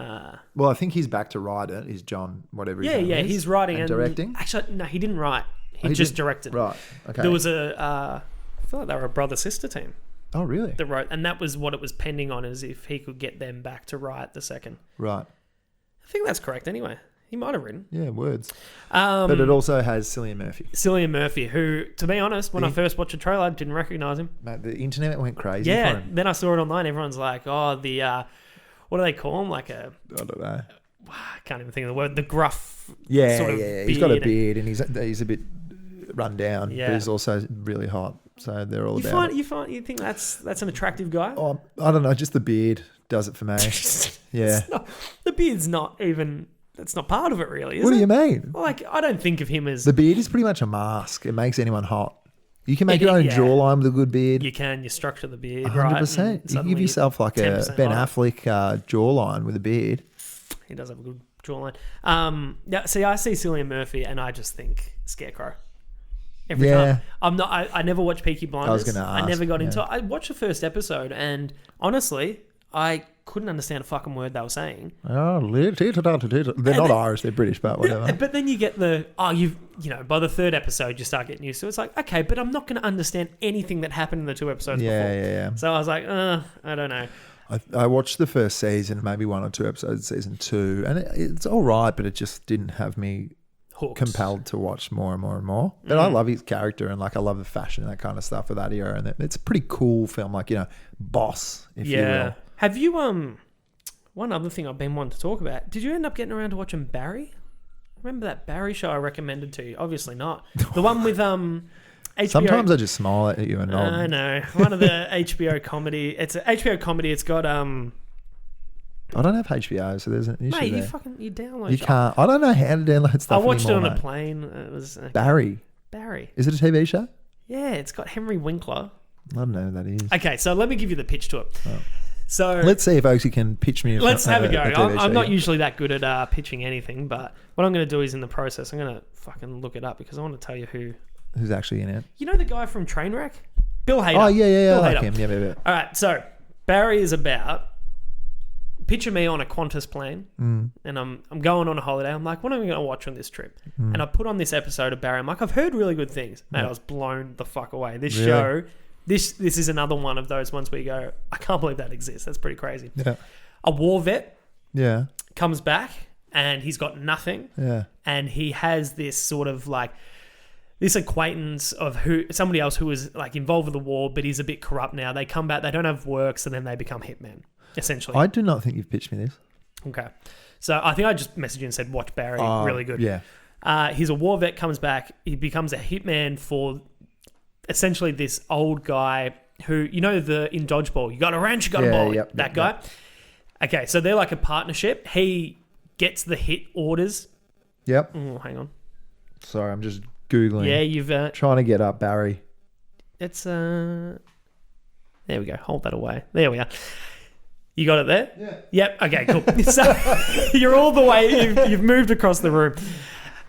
Well, I think he's back to write it. He's John, whatever his name is. He's writing and directing. Actually, no, he didn't write. He just directed. Right, okay. There was I feel like they were a brother-sister team. Oh, really? that wrote, and that was what it was pending on, is if he could get them back to write the second. Right. I think that's correct anyway. He might have written. Yeah, words. But it also has Cillian Murphy. Cillian Murphy, who, to be honest, when I first watched the trailer, I didn't recognise him. Mate, the internet went crazy for Yeah, him. then I saw it online. Everyone's like, oh, the, what do they call him? Like a, I don't know. I can't even think of the word, the gruff Yeah, sort of yeah. He's got a beard. beard and he's a bit run down, Yeah. but he's also really hot. So they're all about it. You think that's an attractive guy? Oh, I don't know. Just the beard does it for me. Yeah. The beard's not even. That's not part of it, really. Is What it? do you mean? Like, I don't think of him as. The beard is pretty much a mask. It makes anyone hot. You can make your own Yeah. jawline with a good beard. You structure the beard, right? 100%. and You give suddenly yourself like a 10% Ben hotter. Affleck jawline with a beard. He does have a good jawline. Yeah. See, I see Cillian Murphy, and I just think Scarecrow. Every Yeah. time. I'm not. I never watched Peaky Blinders. gonna I ask, never got yeah. into it. I watched the first episode, and honestly, I couldn't understand a fucking word they were saying. Oh, they're not Irish, they're British, but whatever. But then you get by the third episode you start getting used to it. It's like, okay, but I'm not going to understand anything that happened in the 2 episodes before. Yeah. So I was like, I don't know. I watched the first season, maybe 1 or 2 episodes, season 2, and it's all right, but it just didn't have me Hooked. compelled to watch more and more and more. But I love his character and like I love the fashion and that kind of stuff of that era, and it's a pretty cool film, like, Boss, if you will. Have you one other thing I've been wanting to talk about? Did you end up getting around to watching Barry? Remember that Barry show I recommended to you? Obviously not. The one with HBO. Sometimes I just smile at you and nod. I know. One of the HBO comedy. It's an HBO comedy. It's got I don't have HBO, so there's an issue mate, there. you download. You can't. I don't know how to download stuff. I watched anymore, it on mate. a plane. It was Barry. Barry. Is it a TV show? Yeah, it's got Henry Winkler. I don't know who that is. Okay, so let me give you the pitch to it. Oh. So Let's see if Oaksy can pitch me. let's have a go. TV I'm show, not yeah. usually that good at pitching anything, but what I'm going to do is in the process, I'm going to fucking look it up because I want to tell you Who's actually in it? You know the guy from Trainwreck? Bill Hader. Oh, yeah. Bill I like Hader. him. Yeah. All right, so Barry is about. Picture me on a Qantas plane, and I'm going on a holiday. I'm like, what am I going to watch on this trip? And I put on this episode of Barry. I'm like, I've heard really good things. Mate, I was blown the fuck away. This Really? show, this is another one of those ones where you go, I can't believe that exists. That's pretty crazy. Yeah. A war vet Yeah. comes back, and he's got nothing. Yeah. And he has this sort of like this acquaintance of somebody else who was like involved with the war, but he's a bit corrupt now. They come back, they don't have work, so then they become hitmen, essentially. I do not think you've pitched me this. Okay. So I think I just messaged you and said, watch Barry. Really good. Yeah. He's a war vet, comes back. He becomes a hitman for essentially this old guy who, in Dodgeball, you got a wrench, you got a ball. That guy. Yep. Okay. So they're like a partnership. He gets the hit orders. Yep. Oh, hang on. Sorry, I'm just Googling. Yeah, you've... Trying to get up Barry. It's... There we go. Hold that away. There we are. You got it there? Yeah. Yep. Okay, cool. So you're all the way... You've moved across the room.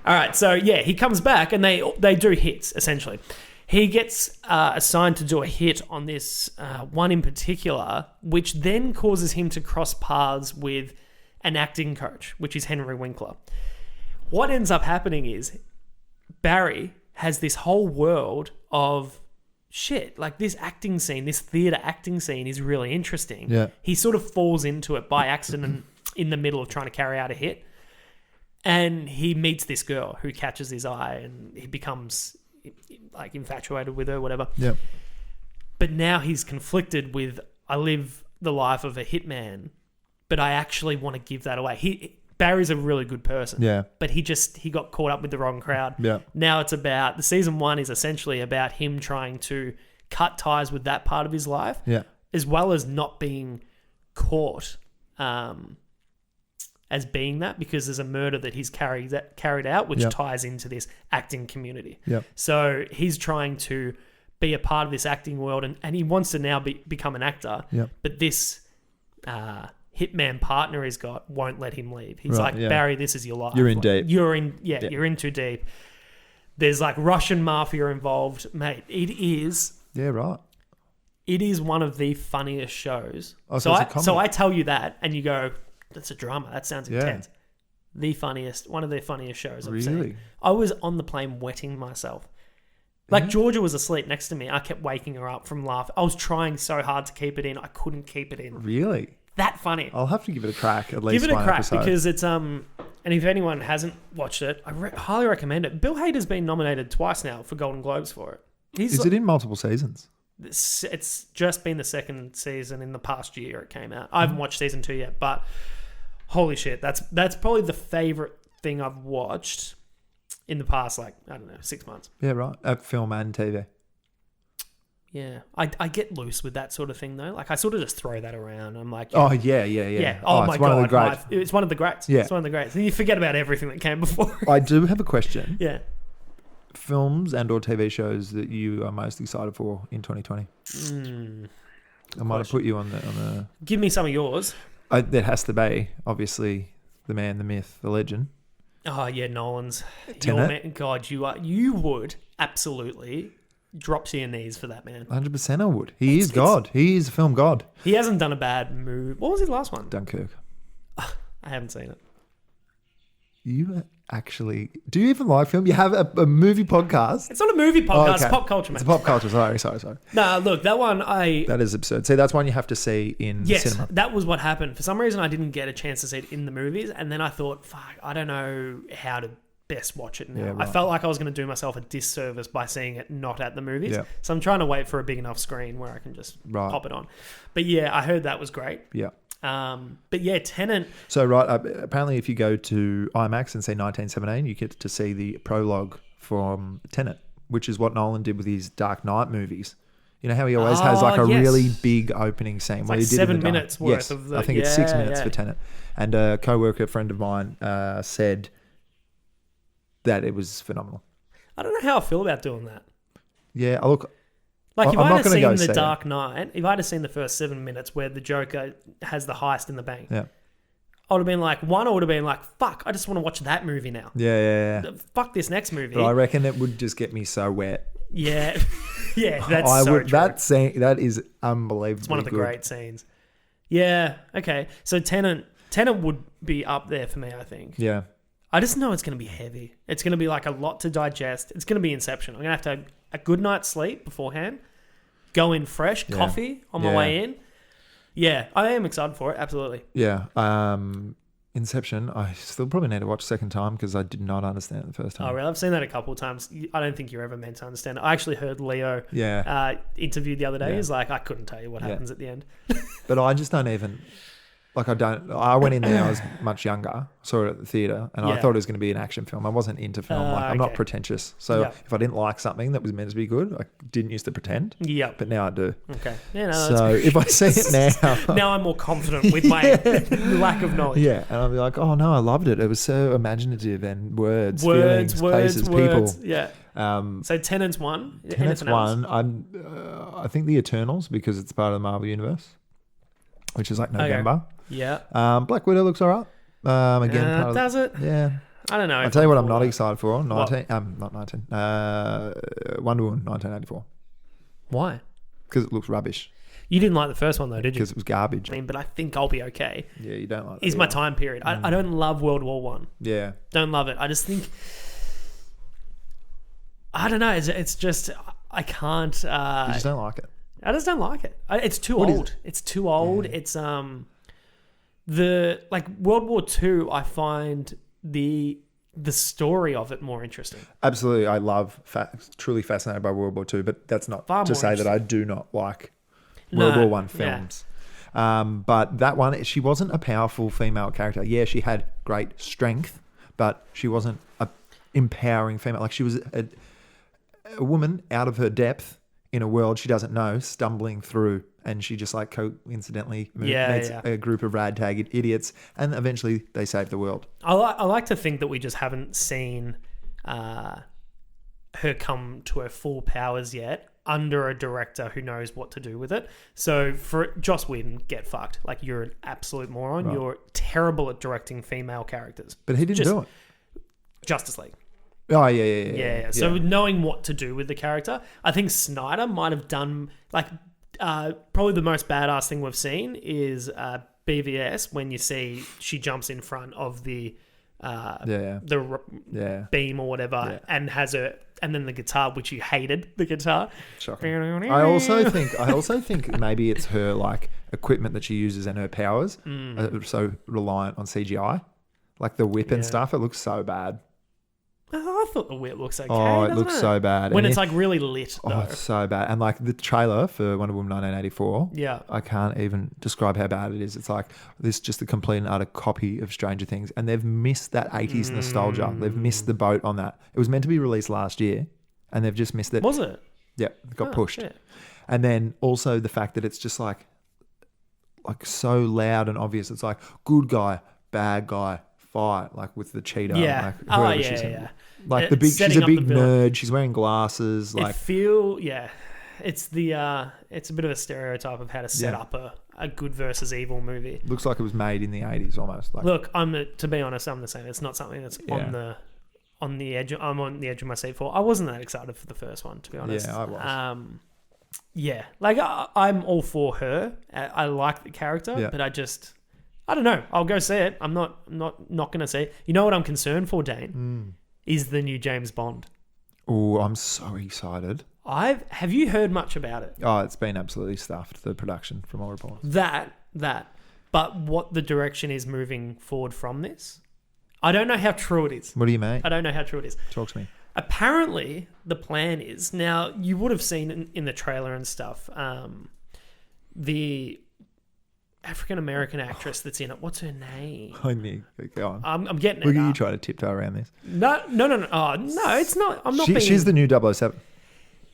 All right. So, yeah, he comes back and they do hits, essentially. He gets assigned to do a hit on this one in particular, which then causes him to cross paths with an acting coach, which is Henry Winkler. What ends up happening is Barry has this whole world of shit. Like this acting scene, this theatre acting scene is really interesting. Yeah. He sort of falls into it by accident in the middle of trying to carry out a hit. And he meets this girl who catches his eye and he becomes like infatuated with her, whatever. Yep. But now he's conflicted with, I live the life of a hitman, but I actually want to give that away. Barry's a really good person. Yeah. But he got caught up with the wrong crowd. Yeah. Now it's about, the season 1 is essentially about him trying to cut ties with that part of his life. Yeah. As well as not being caught as being that, because there's a murder that he's carried out, which Yep. ties into this acting community. Yep. So he's trying to be a part of this acting world, and he wants to now become an actor. Yep. But this hitman partner he's got won't let him leave. He's Right, like, yeah. Barry, this is your life. You're in Like, deep. You're in too deep. There's like Russian mafia involved, mate. It is one of the funniest shows. Oh, so it's a comedy. So I tell you that, and you go, that's a drama. That sounds Yeah. intense. One of the funniest shows I've Really? seen. I was on the plane wetting myself. Like, Georgia was asleep next to me. I kept waking her up from laughing. I was trying so hard to keep it in. I couldn't keep it in. Really? That funny. I'll have to give it a crack. At least Give it a one crack episode. because it's and if anyone hasn't watched it, I highly recommend it. Bill Hader's been nominated twice now for Golden Globes for it. Is it in multiple seasons? It's just been the second season in the past year it came out. I haven't watched season 2 yet, but holy shit, that's probably the favorite thing I've watched in the past, like, I don't know, 6 months. Yeah, right. Film and TV. Yeah, I get loose with that sort of thing though. Like, I sort of just throw that around. I'm like, Oh, yeah. Oh, my it's one god, of the greats. it's one of the greats. Yeah. It's one of the greats. And you forget about everything that came before. I do have a question. Yeah. Films and or TV shows that you are most excited for in 2020? I might have put you on the. Give me some of yours. There has to be, obviously, the man, the myth, the legend. Oh yeah, Nolan's. Tenet? God, you would absolutely drop to your knees for that man. 100% I would. He is God. He is a film god. He hasn't done a bad move. What was his last one? Dunkirk. I haven't seen it. You actually... Do you even like film? You have a movie podcast? It's not a movie podcast. okay. It's pop culture, man. It's pop culture. Sorry. Nah, look, that one That is absurd. See, that's one you have to see in cinema. That was what happened. For some reason, I didn't get a chance to see it in the movies, and then I thought, fuck, I don't know how to best watch it now. Yeah, right. I felt like I was going to do myself a disservice by seeing it not at the movies. Yeah. So I'm trying to wait for a big enough screen where I can just Right. pop it on. But yeah, I heard that was great. Yeah. But yeah, Tenet. So, right, apparently if you go to IMAX and say 1917, you get to see the prologue from Tenet, which is what Nolan did with his Dark Knight movies. You know how he always has like a yes. really big opening scene where like he did 7 in the dark. minutes worth Yes, of the... I think it's 6 minutes yeah. for Tenet. And a co-worker friend of mine said that it was phenomenal. I don't know how I feel about doing that. Yeah, look, Like, if I'm I not had gonna seen go The see it. Dark Knight, if I had seen the first 7 minutes where the Joker has the heist in the bank, yeah, I would have been like, I would have been like, fuck, I just want to watch that movie now. yeah. Fuck this next movie. But I reckon it would just get me so wet. Yeah. Yeah, that's I so would. true. That scene, that is unbelievable. It's one of the great scenes. Yeah, okay. So Tenet would be up there for me, I think. Yeah. I just know it's going to be heavy. It's going to be like a lot to digest. It's going to be Inception. I'm going to have a good night's sleep beforehand, go in fresh, coffee on my way in. Yeah, I am excited for it, absolutely. Yeah. Inception, I still probably need to watch a second time because I did not understand it the first time. Oh, really? I've seen that a couple of times. I don't think you're ever meant to understand it. I actually heard Leo interviewed the other day. Yeah. He's like, I couldn't tell you what happens at the end. But I just don't even... Like, I went in there, I was much younger, saw it at the theatre, and I Yeah. thought it was going to be an action film. I wasn't into film. I'm not okay. pretentious. So Yeah. if I didn't like something that was meant to be good, I didn't used to pretend. Yep. But now I do. Okay. Yeah, no, that's So if I see it now... now I'm more confident with my lack of knowledge. Yeah, and I'll be like, oh no, I loved it. It was so imaginative and words, feelings, places, words. people. Yeah. So Tenet's one. Tenet's Anything else? one. I think the Eternals because it's part of the Marvel universe, which is like November. Yeah. Black Widow looks alright. Again, part of does it? Yeah. I don't know. I'll tell you what I'm not excited for. Not 19. Wonder Woman 1984 Why? because it looks rubbish. You didn't like the first one though, did you? Because it was garbage. I mean, but I think I'll be okay. Yeah, you don't like that. Is my time period. I don't love World War One. Yeah. Don't love it. I just think I don't know. It's just I can't. You just don't like it. I just don't like it. It's too What is old. it? It's too old. Yeah. It's the like World War II. I find the story of it more interesting. Absolutely. I love, truly fascinated by World War II, but that's not Far to more say that interesting. I do not like World War One films. But that one, she wasn't a powerful female character. Yeah, she had great strength, but she wasn't a empowering female. Like she was a woman out of her depth in a world she doesn't know, stumbling through, and she just like coincidentally meets a group of ragtag idiots, and eventually they save the world. I like to think that we just haven't seen her come to her full powers yet under a director who knows what to do with it. So for Joss Whedon, get fucked. Like, you're an absolute moron. Right. You're terrible at directing female characters. But he didn't do it. Justice League. Oh, yeah. So knowing what to do with the character, I think Snyder might have done like probably the most badass thing we've seen is BVS when you see she jumps in front of the beam or whatever and has her and then the guitar, which you hated the guitar. Shocking. I also think maybe it's her like equipment that she uses and her powers are so reliant on CGI, like the whip and stuff. It looks so bad. Oh, I thought the whip looks okay. Oh, it looks so bad when and it's like really lit. Though. Oh, it's so bad. And like the trailer for Wonder Woman 1984. Yeah, I can't even describe how bad it is. It's like this is just a complete and utter copy of Stranger Things, and they've missed that 80s nostalgia. They've missed the boat on that. It was meant to be released last year, and they've just missed it. Was it? Yeah, it got pushed. Shit. And then also the fact that it's just like so loud and obvious. It's like good guy, bad guy, fight, like with the cheetah. Yeah. Like whoever she's in. Like she's a big nerd. She's wearing glasses. Like it's a bit of a stereotype of how to set up a good versus evil movie. Looks like it was made in the 80s almost. Like, look, to be honest, I'm the same. It's not something that's on the edge. I'm on the edge of my seat for. I wasn't that excited for the first one, to be honest. Yeah, I was. Yeah, like I'm all for her. I like the character, but I don't know. I'll go see it. I'm not going to see it. You know what I'm concerned for, Dane? Is the new James Bond. Oh, I'm so excited. Have you heard much about it? Oh, it's been absolutely stuffed, the production, from all reports. That. But what the direction is moving forward from this, I don't know how true it is. What do you mean? I don't know how true it is. Talk to me. Apparently, the plan is, now you would have seen in the trailer and stuff, the African-American actress that's in it. What's her name? Go on. I'm getting it. Look at up. you try to tiptoe around this. No. Oh, no, it's not. I'm not being... She's the new 007.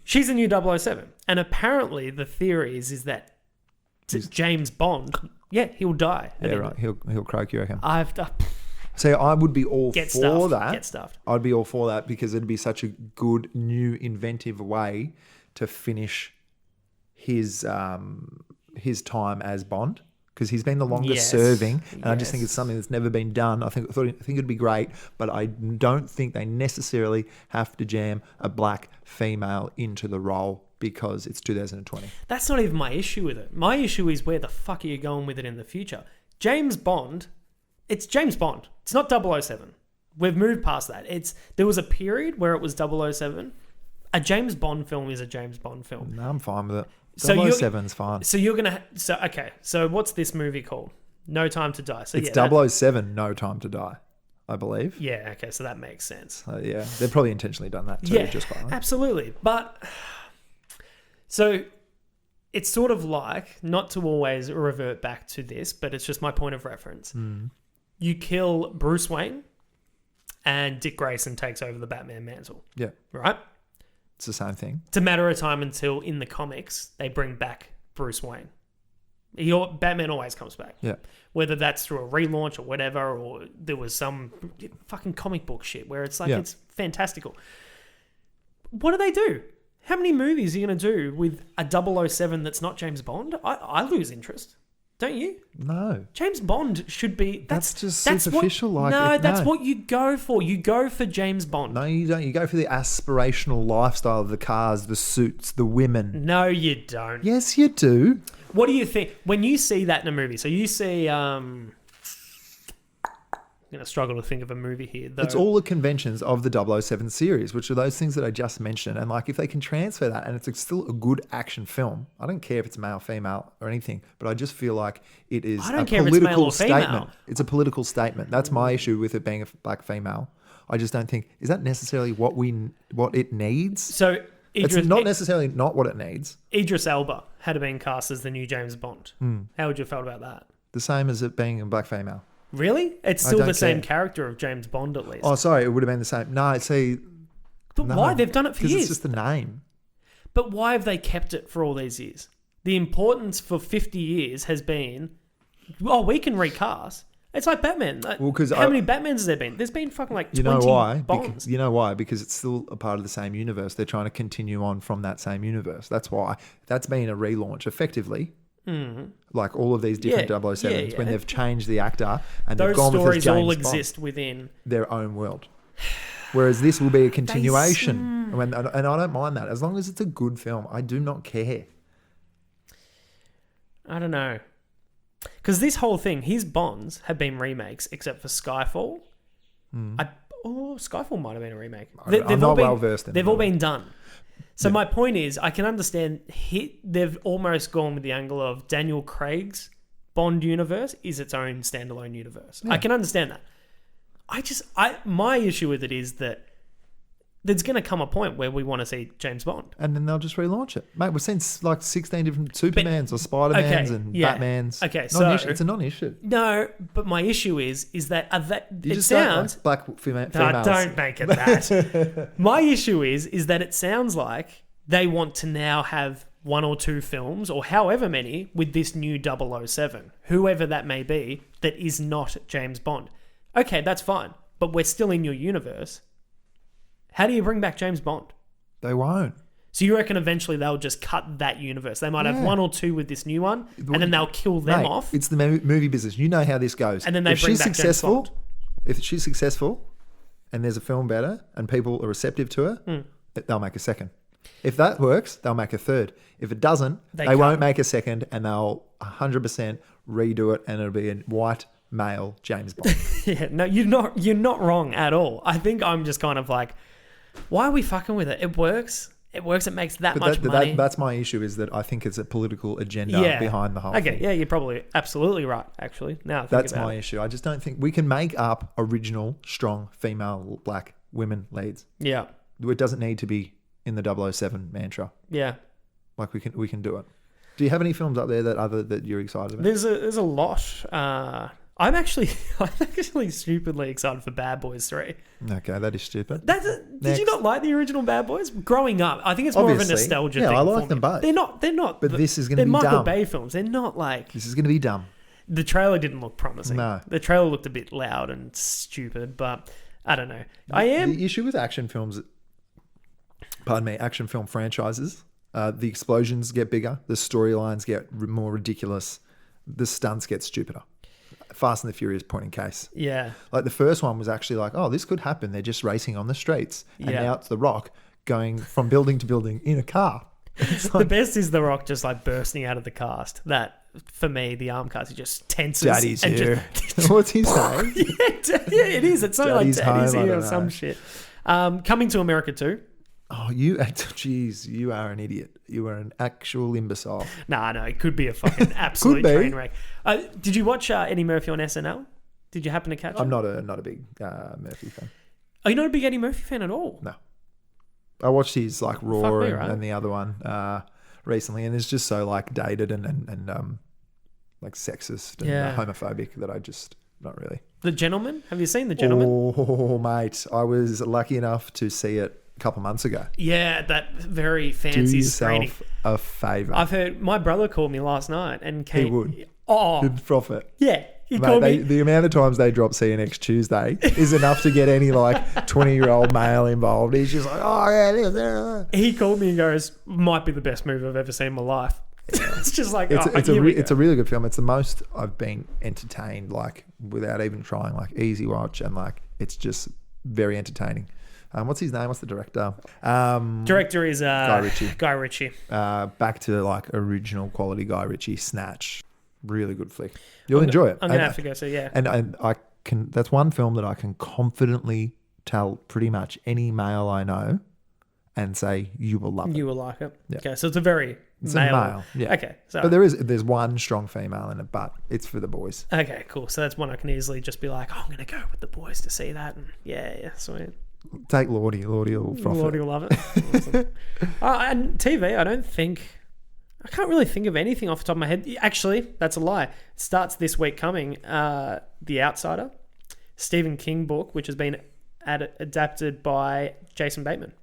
She's the new 007. And apparently the theory is that James Bond, he'll die. Yeah, right. He'll croak, you reckon? So I would be all Get for stuffed. that. Get stuffed. I'd be all for that because it'd be such a good, new, inventive way to finish his time as Bond. Because he's been the longest serving, and I just think it's something that's never been done. I think it'd be great, but I don't think they necessarily have to jam a black female into the role because it's 2020. That's not even my issue with it. My issue is where the fuck are you going with it in the future? James Bond, it's James Bond. It's not 007. We've moved past that. There was a period where it was 007. A James Bond film is a James Bond film. No, I'm fine with it. So 007's fine. So you're going to... okay. So what's this movie called? No Time to Die. So it's 007, No Time to Die, I believe. Yeah, okay. So that makes sense. Yeah. They've probably intentionally done that too. Yeah, just by absolutely. But... So it's sort of like, not to always revert back to this, but it's just my point of reference. You kill Bruce Wayne and Dick Grayson takes over the Batman mantle. Yeah. Right? It's the same thing. It's a matter of time until in the comics they bring back Bruce Wayne. Batman always comes back. Yeah. Whether that's through a relaunch or whatever, or there was some fucking comic book shit where it's like, it's fantastical. What do they do? How many movies are you going to do with a 007 that's not James Bond? I lose interest. Don't you? No. James Bond should be... That's just superficial. That's what you go for. You go for James Bond. No, you don't. You go for the aspirational lifestyle of the cars, the suits, the women. No, you don't. Yes, you do. What do you think? When you see that in a movie, so you see... I'm going to struggle to think of a movie here, though. It's all the conventions of the 007 series, which are those things that I just mentioned. And like, if they can transfer that, and it's still a good action film, I don't care if it's male, female, or anything, but I just feel like it is a political statement. It's a political statement. That's my issue with it being a black female. I just don't think, is that necessarily what it needs? So it's not necessarily not what it needs. Idris Elba had been cast as the new James Bond. How would you have felt about that? The same as it being a black female. Really? It's still the same character of James Bond, at least. Oh, sorry. It would have been the same. No, see... But why? They've done it for years. Because it's just the name. But why have they kept it for all these years? The importance for 50 years has been, we can recast. It's like Batman. Well, how many Batmans has there been? There's been fucking like 20 Bonds. You know why? Because it's still a part of the same universe. They're trying to continue on from that same universe. That's why. That's been a relaunch, effectively. Like all of these different 007s, when they've changed the actor and they've gone with James Bond. Those stories all exist within their own world. Whereas this will be a continuation. And I don't mind that. As long as it's a good film, I do not care. I don't know. Because this whole thing, his Bonds have been remakes except for Skyfall. Skyfall might have been a remake. I'm not well versed in They've it. all been done. So my point is, I can understand they've almost gone with the angle of Daniel Craig's Bond universe is its own standalone universe. I can understand that. My issue with it is that there's going to come a point where we want to see James Bond. And then they'll just relaunch it. Mate, we've seen like 16 different Supermans or Spider-Mans and Batmans. Okay, It's a non-issue. No, but my issue is that You it just sounds... like black females. Don't make it that. My issue is that it sounds like they want to now have 1 or 2 films, or however many, with this new 007, whoever that may be, that is not James Bond. Okay, that's fine, but we're still in your universe. How do you bring back James Bond? They won't. So you reckon eventually they'll just cut that universe? They might have 1 or 2 with this new one, and then they'll kill them off. It's the movie business. You know how this goes. And then they bring back James Bond. If she's successful, and there's a film better, and people are receptive to her, they'll make a second. If that works, they'll make a third. If it doesn't, they won't make a second, and they'll 100% redo it, and it'll be a white male James Bond. Yeah, no, you're not wrong at all. I think I'm just kind of like, why are we fucking with it? It works. It works. It makes that much money. That's my issue, is that I think it's a political agenda behind the whole thing. Okay, yeah, you're probably absolutely right, actually. Now I think that's about my it. issue. I just don't think we can make up original, strong, female, black women leads. Yeah. It doesn't need to be in the 007 mantra. Yeah. Like we can do it. Do you have any films up there that you're excited about? There's a lot. I'm actually stupidly excited for Bad Boys 3. Okay, that is stupid. Did you not like the original Bad Boys? Growing up, I think it's more of a nostalgia thing. Yeah, I like for them me. both. They're not. But this is going to be dumb. They're Michael dumb. Bay films. They're not like... This is going to be dumb. The trailer didn't look promising. No. The trailer looked a bit loud and stupid, but I don't know. The issue with action films... action film franchises, the explosions get bigger, the storylines get more ridiculous, the stunts get stupider. Fast and the Furious point in case. Yeah. Like the first one was actually like, oh, this could happen. They're just racing on the streets. And now it's The Rock going from building to building in a car. It's like, the best is The Rock just like bursting out of the cast. That, for me, the arm cast, he just tenses. Daddy's and here. What's he saying? Yeah, it is. It's something Daddy's like Daddy's home, I here or don't some know. shit. Coming to America too. Oh, jeez, you are an idiot. You are an actual imbecile. No, it could be a fucking absolute train wreck. Did you watch Eddie Murphy on SNL? Did you happen to catch it? I'm not a big Murphy fan. Are you not a big Eddie Murphy fan at all? No. I watched his like Raw me, right? and the other one recently, and it's just so like dated and like sexist and homophobic that I just not really. The Gentleman? Have you seen The Gentleman? Oh, mate, I was lucky enough to see it a couple months ago. Yeah, that very Do fancy screening. yourself a favour. I've heard my brother called me last night and came. He would. Oh, Good profit. yeah. He Mate, called me. the amount of times they drop CNX Tuesday is enough to get any like 20-year-old male involved. He's just like, oh yeah, this. He called me and goes, "Might be the best movie I've ever seen in my life." It's just like It's a really good film. It's the most I've been entertained, like without even trying, like easy watch, and like it's just very entertaining. What's his name? What's the director? Director is Guy Ritchie. Guy Ritchie. Back to like original quality Guy Ritchie. Snatch. Really good flick. You'll enjoy it. I'm gonna have to go. So yeah. And I can. That's one film that I can confidently tell pretty much any male I know, and say you will love it. You will like it. Yeah. Okay, so it's a very It's male. a male. Yeah. Okay, so But there's one strong female in it, but it's for the boys. okay, cool. So that's one I can easily just be like, oh, I'm gonna go with the boys to see that, and yeah, sweet. Take Lordy. Lordy will froth Lordy it. will love it. Awesome. And TV, I can't really think of anything off the top of my head. Actually, that's a lie. It starts this week coming. The Outsider, Stephen King book, which has been adapted by Jason Bateman.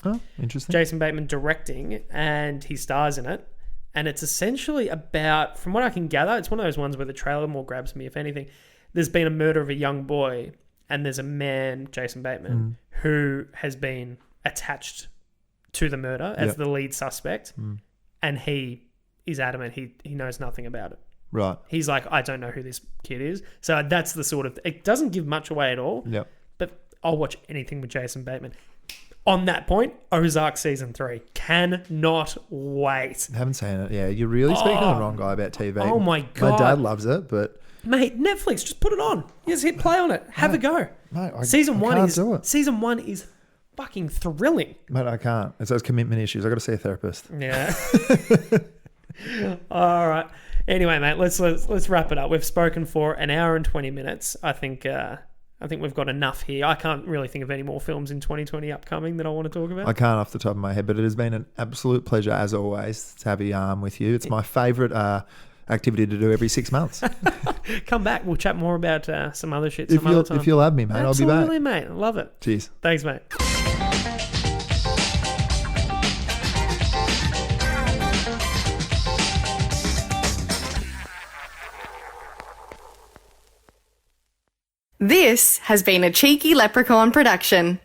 Oh, interesting. Jason Bateman directing, and he stars in it. And it's essentially about, from what I can gather, it's one of those ones where the trailer more grabs me, if anything. There's been a murder of a young boy, and there's a man, Jason Bateman, who has been attached to the murder as the lead suspect. And he is adamant he knows nothing about it. Right. He's like, I don't know who this kid is. So that's the sort of... It doesn't give much away at all. Yep. But I'll watch anything with Jason Bateman. on that point, Ozark season 3. Cannot wait. I haven't seen it. Yeah, you're really speaking to the wrong guy about TV. Oh my God. My dad loves it, but Mate, Netflix, just put it on. Just hit play on it. Have a go. mate, I Season one can't is do it. season 1 is fucking thrilling. Mate, I can't. It's those commitment issues. I got to see a therapist. Yeah. All right. Anyway, mate, let's wrap it up. We've spoken for an hour and 20 minutes. I think we've got enough here. I can't really think of any more films in 2020 upcoming that I want to talk about. I can't off the top of my head, but it has been an absolute pleasure as always to have you with you. It's my favourite activity to do every 6 months. Come back. We'll chat more about some other shit some other time. If you'll have me, mate, Absolutely, I'll be back. mate. I love it. Cheers. Thanks, mate. This has been a Cheeky Leprechaun production.